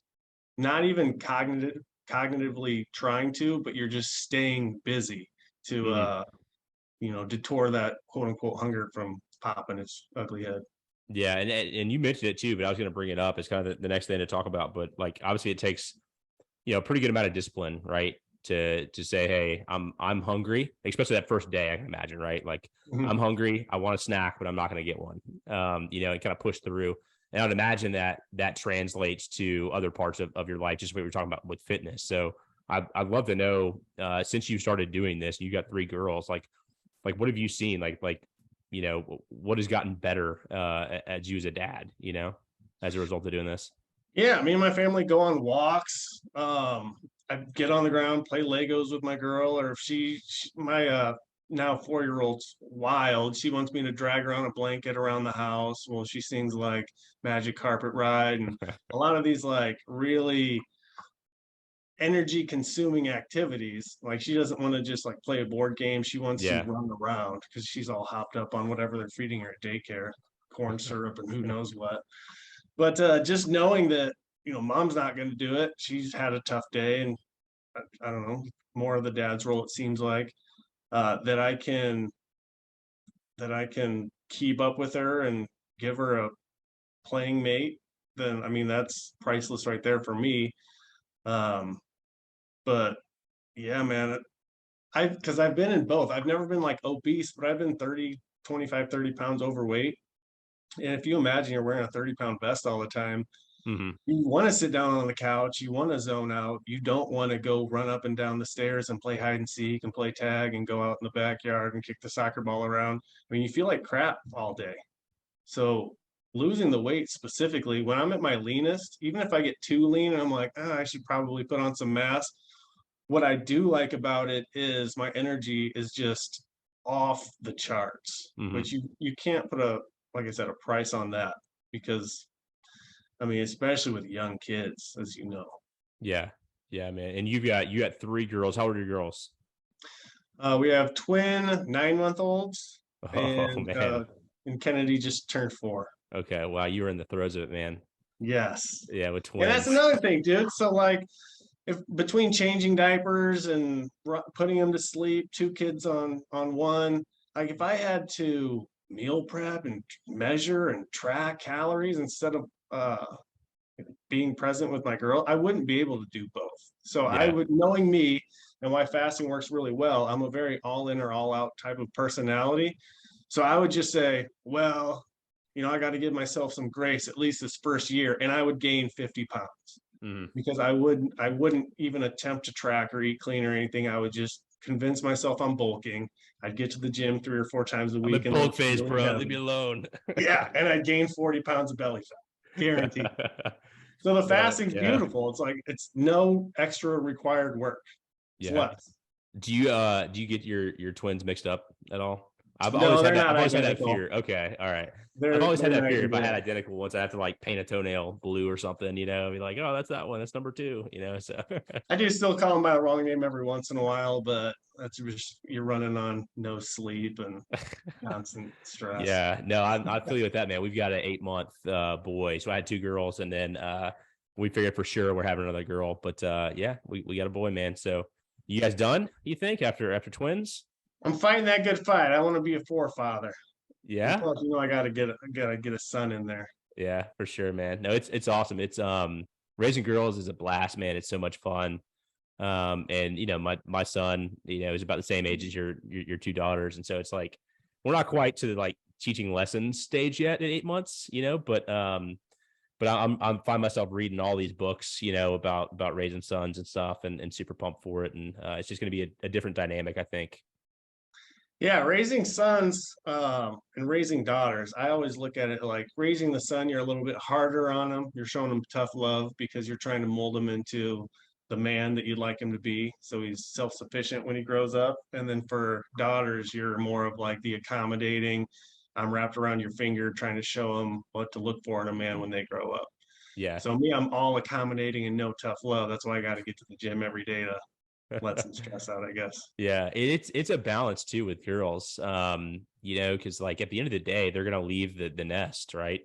not even cognitively trying to, but you're just staying busy to detour that quote unquote hunger from popping its ugly head. Yeah, and you mentioned it too, but I was going to bring it up. It's kind of the next thing to talk about. But like, obviously, it takes a pretty good amount of discipline, right? To say, hey, I'm hungry, especially that first day. I can imagine, right? Like, I'm hungry, I want a snack, but I'm not going to get one. And kind of push through. And I would imagine that translates to other parts of your life, just what we were talking about with fitness. So I'd love to know, since you started doing this, you got 3 girls, like what have you seen? Like what has gotten better as you as a dad, as a result of doing this? Yeah, me and my family go on walks. I get on the ground, play Legos with my girl, or if my now 4-year-old's wild. She wants me to drag her on a blanket around the house. Well, she sings like Magic Carpet Ride and a lot of these like really energy consuming activities. Like she doesn't want to just like play a board game. She wants to run around because she's all hopped up on whatever they're feeding her at daycare, corn syrup and who knows what. But just knowing that, mom's not going to do it. She's had a tough day, and I don't know, more of the dad's role, it seems like, that I can keep up with her and give her a playing mate, then I mean that's priceless right there for me. But yeah, man, because I've been in both. I've never been like obese, but I've been 25, 30 pounds overweight. And if you imagine you're wearing a 30-pound vest all the time, you want to sit down on the couch, you want to zone out, you don't want to go run up and down the stairs and play hide and seek and play tag and go out in the backyard and kick the soccer ball around. I mean, you feel like crap all day. So losing the weight specifically, when I'm at my leanest, even if I get too lean and I'm like, I should probably put on some mass, what I do like about it is my energy is just off the charts, but you can't put like I said, a price on that, because I mean, especially with young kids, as you know. Yeah. Yeah, man. And you got 3 girls. How old are your girls? We have twin 9-month-olds, Oh man. And Kennedy just turned 4. Okay. Wow. You were in the throes of it, man. Yes. Yeah. With And that's twins. another thing, dude. So like, if between changing diapers and putting them to sleep, 2 kids on one, like if I had to meal prep and measure and track calories instead of being present with my girl, I wouldn't be able to do both. So I Yeah. would, knowing me and why fasting works really well, I'm a very all in or all out type of personality. So I would just say, well, I got to give myself some grace at least this first year, and I would gain 50 pounds because I wouldn't even attempt to track or eat clean or anything. I would just convince myself I'm bulking. I'd get to the gym 3 or 4 times a I'm week in and bulk lift phase, really bro. Leave me heavy. alone. Yeah, and I'd gain 40 pounds of belly fat, guaranteed. So the fasting's Yeah. beautiful. It's like it's no extra required work. It's Yeah. less. Do you get your twins mixed up at all? No, they're not I've always had that identical. fear. Okay, all right. I've They're always had they're that night fear. and If I had day. identical ones, I have to like paint a toenail blue or something. Be like, oh, that's that one. That's number two. So I do still call them by the wrong name every once in a while, but that's just you're running on no sleep and constant stress. yeah, no, I feel you with that, man. We've got an 8 month boy, so I had two girls, and then we figured for sure we're having another girl. But yeah, we got a boy, man. So you guys done? You think after twins? I'm fighting that good fight. I want to be a forefather. And Yeah, plus, I gotta get a son in there. yeah, for sure, man. No, it's awesome. It's raising girls is a blast, man. It's so much fun. And my son, is about the same age as your two daughters, and so it's like we're not quite to the like teaching lessons stage yet at 8 months, but I'm find myself reading all these books, about raising sons and stuff, and super pumped for it, and it's just going to be a different dynamic, I think. Yeah, raising sons and raising daughters. I always look at it like raising the son, you're a little bit harder on him. You're showing him tough love because you're trying to mold him into the man that you'd like him to be. So he's self-sufficient when he grows up. And then for daughters, you're more of like the accommodating. I'm wrapped around your finger trying to show them what to look for in a man when they grow up. Yeah. So me, I'm all accommodating and no tough love. That's why I got to get to the gym every day to let some stress out, I guess. Yeah, it's a balance too with girls. Because like at the end of the day, they're gonna leave the nest, right?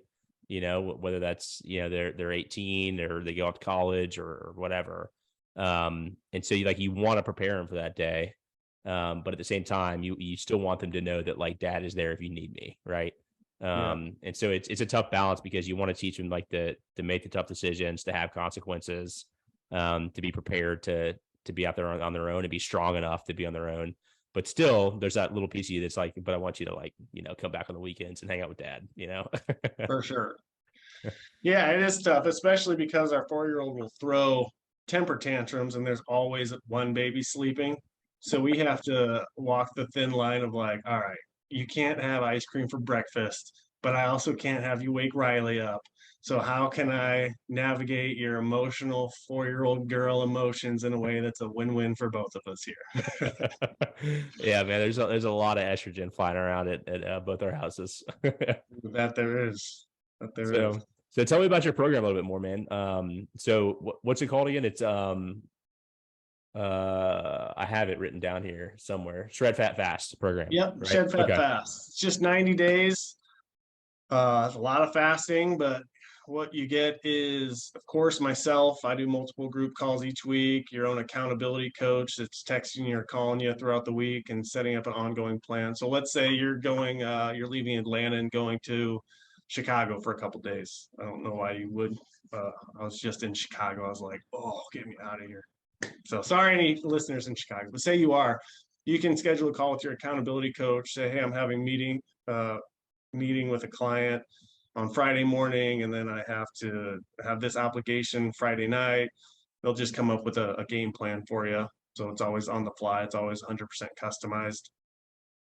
Whether that's they're 18 or they go off to college or whatever. And so you want to prepare them for that day. But at the same time, you still want them to know that like dad is there if you need me, right? Yeah. And so it's a tough balance because you want to teach them like to make the tough decisions, to have consequences, to be prepared to be out there on their own and be strong enough to be on their own. But still, there's that little piece of you that's like, but I want you to like, come back on the weekends and hang out with dad. For sure. Yeah, it is tough, especially because our 4-year-old will throw temper tantrums and there's always one baby sleeping. So we have to walk the thin line of like, all right, you can't have ice cream for breakfast, but I also can't have you wake Riley up. So how can I navigate your emotional 4-year-old girl emotions in a way that's a win-win for both of us here? Yeah, man. There's a lot of estrogen flying around at both our houses. That there is. That there is. So tell me about your program a little bit more, man. So what's it called again? It's I have it written down here somewhere. Shred Fat Fast program, Yep, right? shed fat Okay. fast. It's just 90 days. It's a lot of fasting, but what you get is, of course, myself. I do multiple group calls each week, your own accountability coach that's texting you or calling you throughout the week and setting up an ongoing plan. So let's say you're leaving Atlanta and going to Chicago for a couple days. I don't know why you would. I was just in Chicago. I was like, oh, get me out of here. So sorry, any listeners in Chicago, but say you are, you can schedule a call with your accountability coach. Say, hey, I'm having meeting with a client on Friday morning, and then I have to have this application Friday night. They'll just come up with a game plan for you. So it's always on the fly. It's always 100% customized.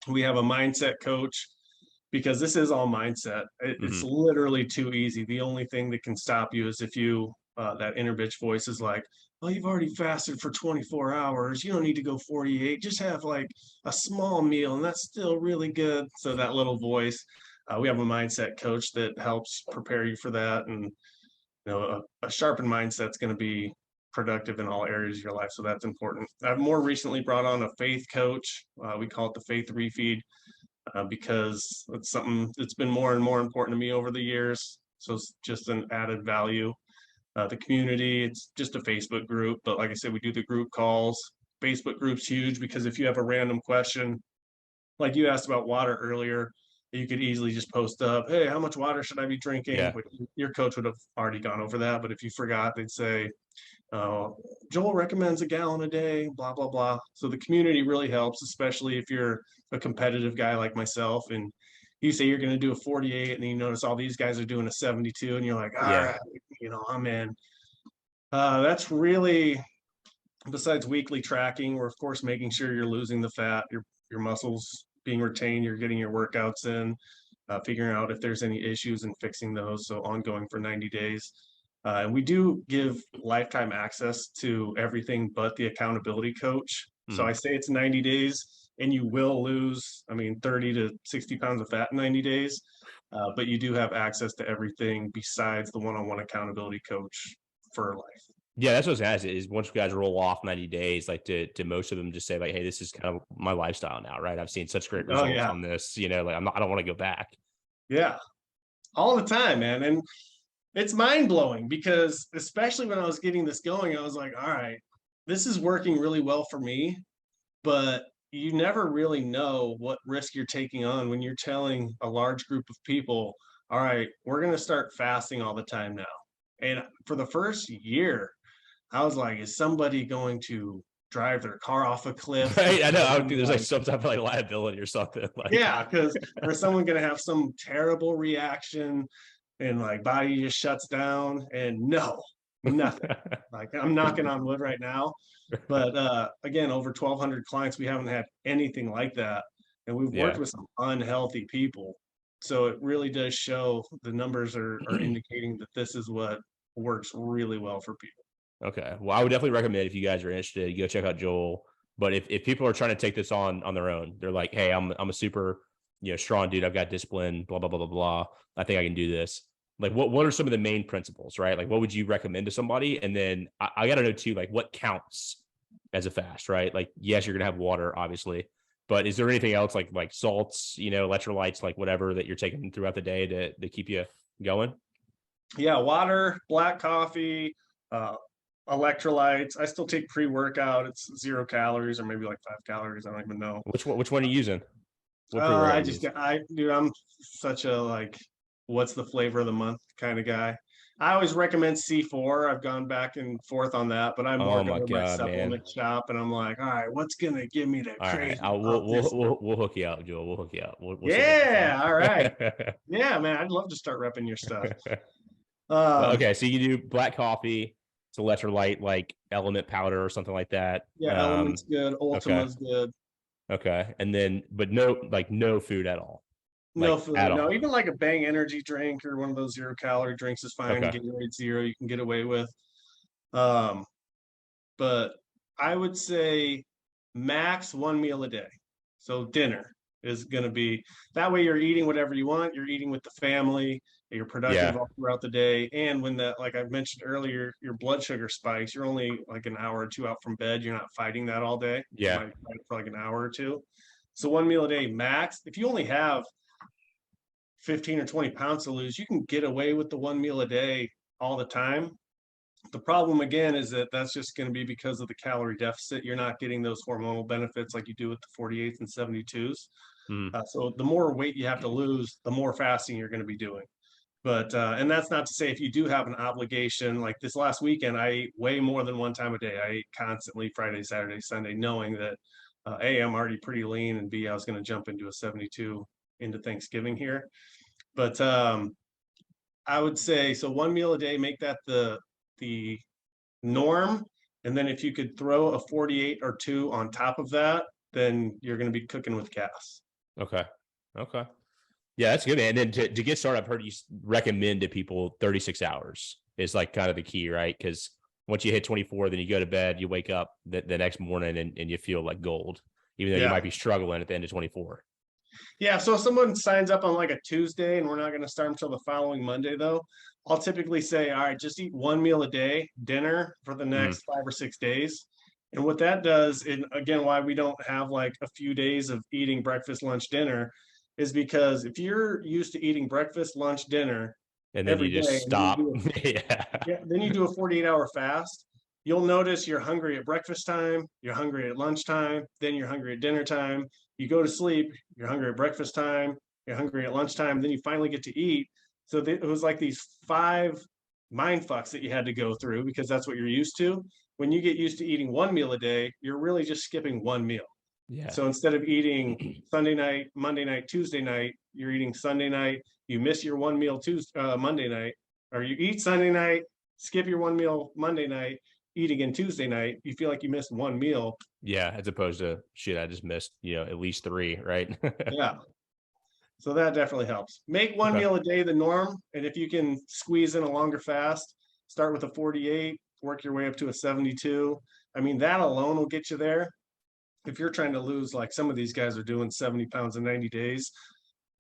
We have a mindset coach because this is all mindset. It's Mm-hmm. literally too easy. The only thing that can stop you is if that inner bitch voice is like, oh, you've already fasted for 24 hours. You don't need to go 48. Just have like a small meal, and that's still really good. So that little voice, we have a mindset coach that helps prepare you for that. And a sharpened mindset is going to be productive in all areas of your life. So that's important. I've more recently brought on a faith coach. We call it the faith refeed because it's something that's been more and more important to me over the years. So it's just an added value. The community, it's just a Facebook group, but like I said, we do the group calls. Facebook group's huge because if you have a random question, like you asked about water earlier, you could easily just post up, hey, how much water should I be drinking? Yeah. Which your coach would have already gone over that. But if you forgot, they'd say, uh, Joel recommends a gallon a day, blah, blah, blah. So the community really helps, especially if you're a competitive guy like myself and you say you're going to do a 48 and then you notice all these guys are doing a 72 and you're like, all Yeah. right, I'm in. That's really, besides weekly tracking, we're of course making sure you're losing the fat, your muscles being retained, you're getting your workouts in, figuring out if there's any issues and fixing those. So ongoing for 90 days. And we do give lifetime access to everything but the accountability coach. So Mm-hmm. I say it's 90 days. and you will lose, 30 to 60 pounds of fat in 90 days. But you do have access to everything besides the one-on-one accountability coach for life. Yeah, that's what I was asking is once you guys roll off 90 days, like to most of them just say like, hey, this is kind of my lifestyle now, right? I've seen such great Oh results yeah. on this, like I don't want to go back. Yeah. All the time, man. And it's mind blowing because especially when I was getting this going, I was like, all right, this is working really well for me, but you never really know what risk you're taking on when you're telling a large group of people, all right, we're going to start fasting all the time now. And for the first year, I was like, is somebody going to drive their car off a cliff? Right. I know. I would think there's like Like, some type of like liability or something. Like, yeah, because or someone going to have some terrible reaction and like body just shuts down. And no, nothing. Like I'm knocking on wood right now. But again, over 1,200 clients, we haven't had anything like that. And we've worked yeah. with some unhealthy people. So it really does show the numbers are indicating that this is what works really well for people. Okay. Well, I would definitely recommend if you guys are interested, you go check out Joel. But if people are trying to take this on their own, they're like, hey, I'm a super, strong dude. I've got discipline, blah, blah, blah, blah, blah. I think I can do this. Like what are some of the main principles, right? Like what would you recommend to somebody? And then I gotta know too, like what counts as a fast, right? Like, yes, you're gonna have water, obviously. But is there anything else like salts, electrolytes, like whatever that you're taking throughout the day to keep you going? Yeah, water, black coffee, uh, electrolytes. I still take pre-workout. It's 0 calories or maybe like 5 calories. I don't even know. Which one are you using? What I pre-workout you just use? got dude, I'm such a like what's the flavor of the month kind of guy. I always recommend C4. I've gone back and forth on that, but I more Oh go my to my god, man. supplement shop and I'm like, all right, what's gonna give me the All right, crazy I'll, pump this week? we'll hook you up, Joel. We'll hook you up. We'll set you up with Yeah, all right. that. Yeah, man, I'd love to start repping your stuff. But Um, okay, so you do black coffee, it's electrolyte like element powder or something like that. yeah, Element's good, Okay, Ultima's good. okay, and then but no food at all, No like at food. No, all. even like a Bang energy drink or one of those 0 calorie drinks is fine. Okay, Gatorade Zero, you can get away with. Um, but I would say max one meal a day. So dinner is going to be that way you're eating whatever you want. You're eating with the family. You're productive yeah, all throughout the day. And when that, like I mentioned earlier, your blood sugar spikes, you're only like an hour or two out from bed. You're not fighting that all day. You yeah, might fight it for like an hour or two. So one meal a day max. If you only have 15 or 20 pounds to lose, you can get away with the one meal a day all the time. The problem again is that that's just going to be because of the calorie deficit. You're not getting those hormonal benefits like you do with the 48s and 72s. mm, So the more weight you have to lose, the more fasting you're going to be doing. But and that's not to say if you do have an obligation, like this last weekend, I ate way more than one time a day. I ate constantly Friday, Saturday, Sunday, knowing that A, I'm already pretty lean, and B, I was going to jump into a 72 into Thanksgiving here. But I would say so one meal a day, make that the norm. And then if you could throw a 48 or two on top of that, then you're going to be cooking with gas. okay, okay. Yeah, that's good, man. And then to get started, I've heard you recommend to people 36 hours is like kind of the key, right? Because once you hit 24, then you go to bed, you wake up the next morning and you feel like gold, even though you Yeah. might be struggling at the end of 24. Yeah. So if someone signs up on like a Tuesday and we're not going to start until the following Monday, though, I'll typically say, all right, just eat one meal a day, dinner for the Mm, next 5 or 6 days. And what that does, and again, why we don't have like a few days of eating breakfast, lunch, dinner, is because if you're used to eating breakfast, lunch, dinner and then every you just day, and then you stop. do Yeah. yeah, then you do a 48-hour fast. You'll notice you're hungry at breakfast time, you're hungry at lunchtime, then you're hungry at dinner time. You go to sleep, you're hungry at breakfast time, you're hungry at lunchtime, then you finally get to eat. So it was like these 5 mind fucks that you had to go through because that's what you're used to. When you get used to eating one meal a day, you're really just skipping one meal. Yeah. So instead of eating Sunday night, Monday night, Tuesday night, you're eating Sunday night. You miss your one meal Tuesday, Monday night, or you eat Sunday night, skip your one meal Monday night, eat again Tuesday night. You feel like you missed one meal. Yeah. As opposed to shit, I just missed, at least three, right? Yeah. So that definitely helps. Make one Okay. meal a day the norm. And if you can squeeze in a longer fast, start with a 48, work your way up to a 72. I mean, that alone will get you there. if you're trying to lose, like some of these guys are doing 70 pounds in 90 days,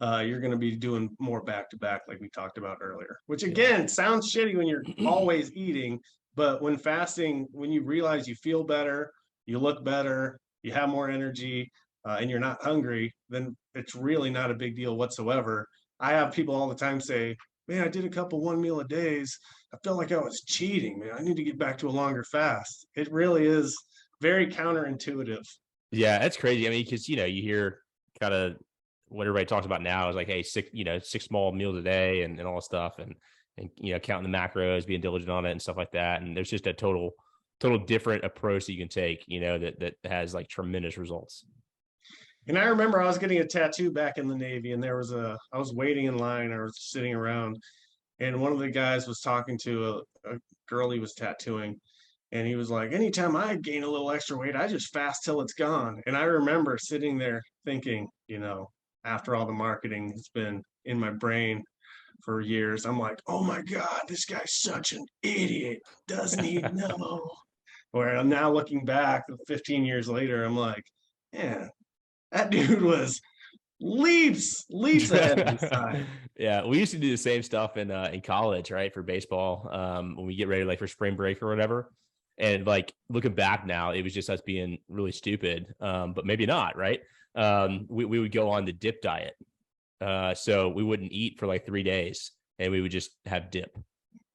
you're going to be doing more back to back, like we talked about earlier, which again sounds shitty when you're always eating. But when fasting, when you realize you feel better, you look better, you have more energy, and you're not hungry, then it's really not a big deal whatsoever. I have people all the time say, man, I did a couple one meal a days. I felt like I was cheating, man. I need to get back to a longer fast. It really is very counterintuitive. Yeah, that's crazy. I mean, because you hear kind of what everybody talks about now is like, hey, six small meals a day and all that stuff, and counting the macros, being diligent on it, and stuff like that. And there's just a total different approach that you can take, that has like tremendous results. And I remember I was getting a tattoo back in the Navy, and I was waiting in line, I was sitting around, and one of the guys was talking to a girl he was tattooing, and he was like, anytime I gain a little extra weight, I just fast till it's gone. And I remember sitting there thinking, after all the marketing has been in my brain for years, I'm like, oh my God, this guy's such an idiot. Doesn't he know? Where I'm now looking back 15 years later, I'm like, man, that dude was leaps ahead of his time. Yeah, we used to do the same stuff in college, right, for baseball. When we get ready, like for spring break or whatever. And like looking back now, it was just us being really stupid, but maybe not, right? We would go on the dip diet. So we wouldn't eat for like 3 days, and we would just have dip.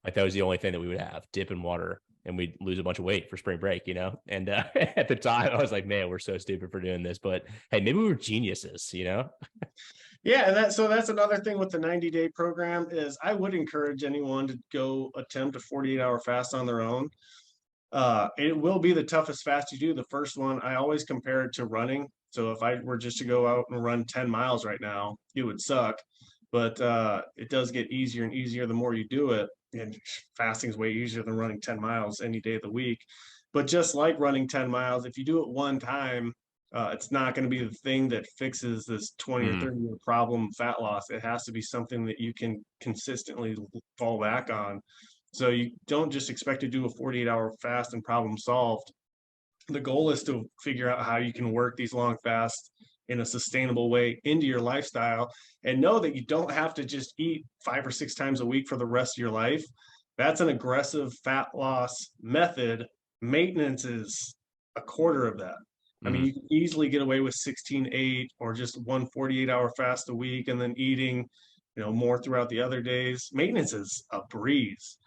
Like that was the only thing that we would have, dip and water, and we'd lose a bunch of weight for spring break, And at the time, I was like, man, we're so stupid for doing this. But hey, maybe we were geniuses, Yeah, and that's another thing with the 90-day program is I would encourage anyone to go attempt a 48-hour fast on their own. It will be the toughest fast you do. The first one, I always compare it to running. So if I were just to go out and run 10 miles right now, it would suck. But it does get easier and easier the more you do it. And fasting is way easier than running 10 miles any day of the week. But just like running 10 miles, if you do it one time, it's not going to be the thing that fixes this 20 or 30-year problem fat loss. It has to be something that you can consistently fall back on. So you don't just expect to do a 48-hour fast and problem solved. The goal is to figure out how you can work these long fasts in a sustainable way into your lifestyle, and know that you don't have to just eat 5 or 6 times a week for the rest of your life. That's an aggressive fat loss method. Maintenance is a quarter of that. I mean, you can easily get away with 16-8 or just one 48-hour fast a week and then eating, more throughout the other days. Maintenance is a breeze.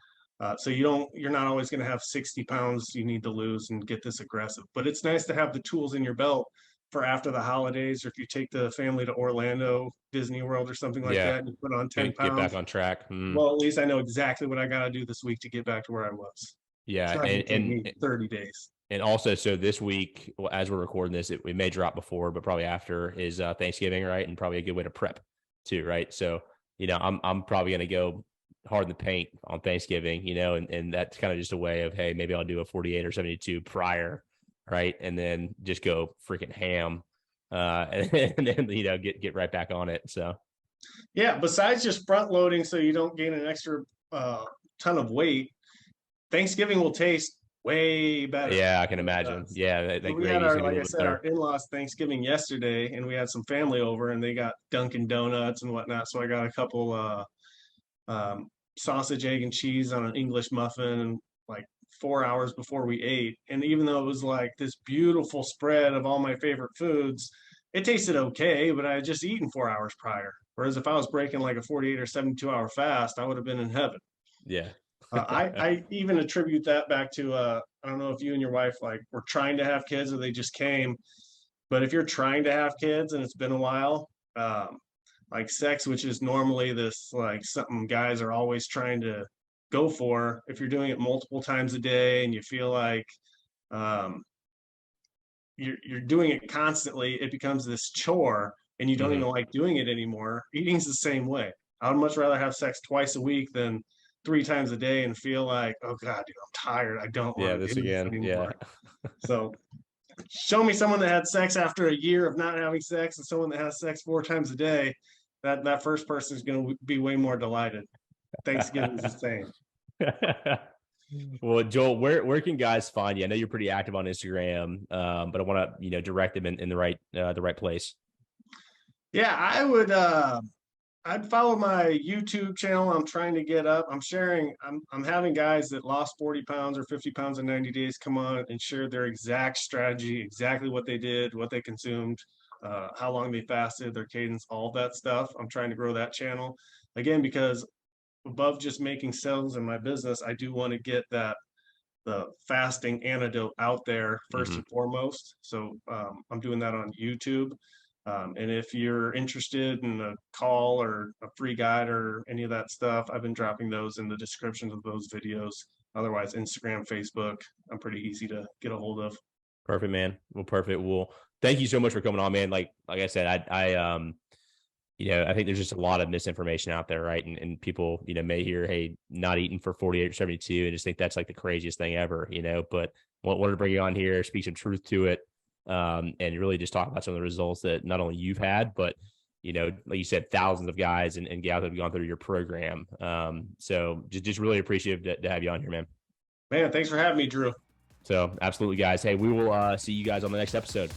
So you're not always going to have 60 pounds you need to lose and get this aggressive, but it's nice to have the tools in your belt for after the holidays, or if you take the family to Orlando, Disney World or something like that, and you put on 10 get back pounds. on track. Well, at least I know exactly what I got to do this week to get back to where I was. Yeah. It's not going to take me 30 days. And also, so this week, as we're recording this, it may drop before, but probably after is Thanksgiving, right? And probably a good way to prep too, right? So, I'm probably going to go hard in the paint on Thanksgiving, and that's kind of just a way of, hey, maybe I'll do a 48 or 72 prior, right? And then just go freaking ham, and then, get right back on it. So, yeah, besides just front loading so you don't gain an extra ton of weight, Thanksgiving will taste way better. Yeah, I can imagine. Yeah, so we had like I said, our in-laws Thanksgiving yesterday, and we had some family over, and they got Dunkin' Donuts and whatnot. So I got a couple sausage, egg, and cheese on an English muffin, like 4 hours before we ate. And even though it was like this beautiful spread of all my favorite foods, it tasted okay, but I had just eaten 4 hours prior. Whereas if I was breaking like a 48 or 72-hour fast, I would have been in heaven. Yeah. I even attribute that back to I don't know if you and your wife like were trying to have kids or they just came, but if you're trying to have kids and it's been a while, like sex, which is normally this like something guys are always trying to go for, if you're doing it multiple times a day and you feel like you're doing it constantly, it becomes this chore and you don't even like doing it anymore. Eating's the same way. I would much rather have sex twice a week than 3 times a day and feel like, oh God, dude, I'm tired. I don't want to do this anymore. So show me someone that had sex after a year of not having sex and someone that has sex 4 times a day. That first person is going to be way more delighted. Thanksgiving's the same. Well, Joel, where can guys find you? I know you're pretty active on Instagram, but I want to direct them in the right place. Yeah, I'd follow my YouTube channel. I'm trying to get up. I'm having guys that lost 40 pounds or 50 pounds in 90 days come on and share their exact strategy, exactly what they did, what they consumed, how long they fasted, their cadence, all that stuff. I'm trying to grow that channel again because above just making sales in my business, I do want to get the fasting antidote out there first Mm-hmm. and foremost. So I'm doing that on YouTube. And if you're interested in a call or a free guide or any of that stuff, I've been dropping those in the descriptions of those videos. Otherwise, Instagram, Facebook, I'm pretty easy to get a hold of. Perfect, man. Well, perfect. Well, thank you so much for coming on, man. Like I said, I think there's just a lot of misinformation out there, right? And people, may hear, hey, not eating for 48 or 72 and just think that's like the craziest thing ever, but wanted to bring you on here, speak some truth to it, and really just talk about some of the results that not only you've had, but, like you said, thousands of guys and gals have gone through your program. So just really appreciative to have you on here, man. Man, thanks for having me, Drew. So absolutely, guys. Hey, we will see you guys on the next episode.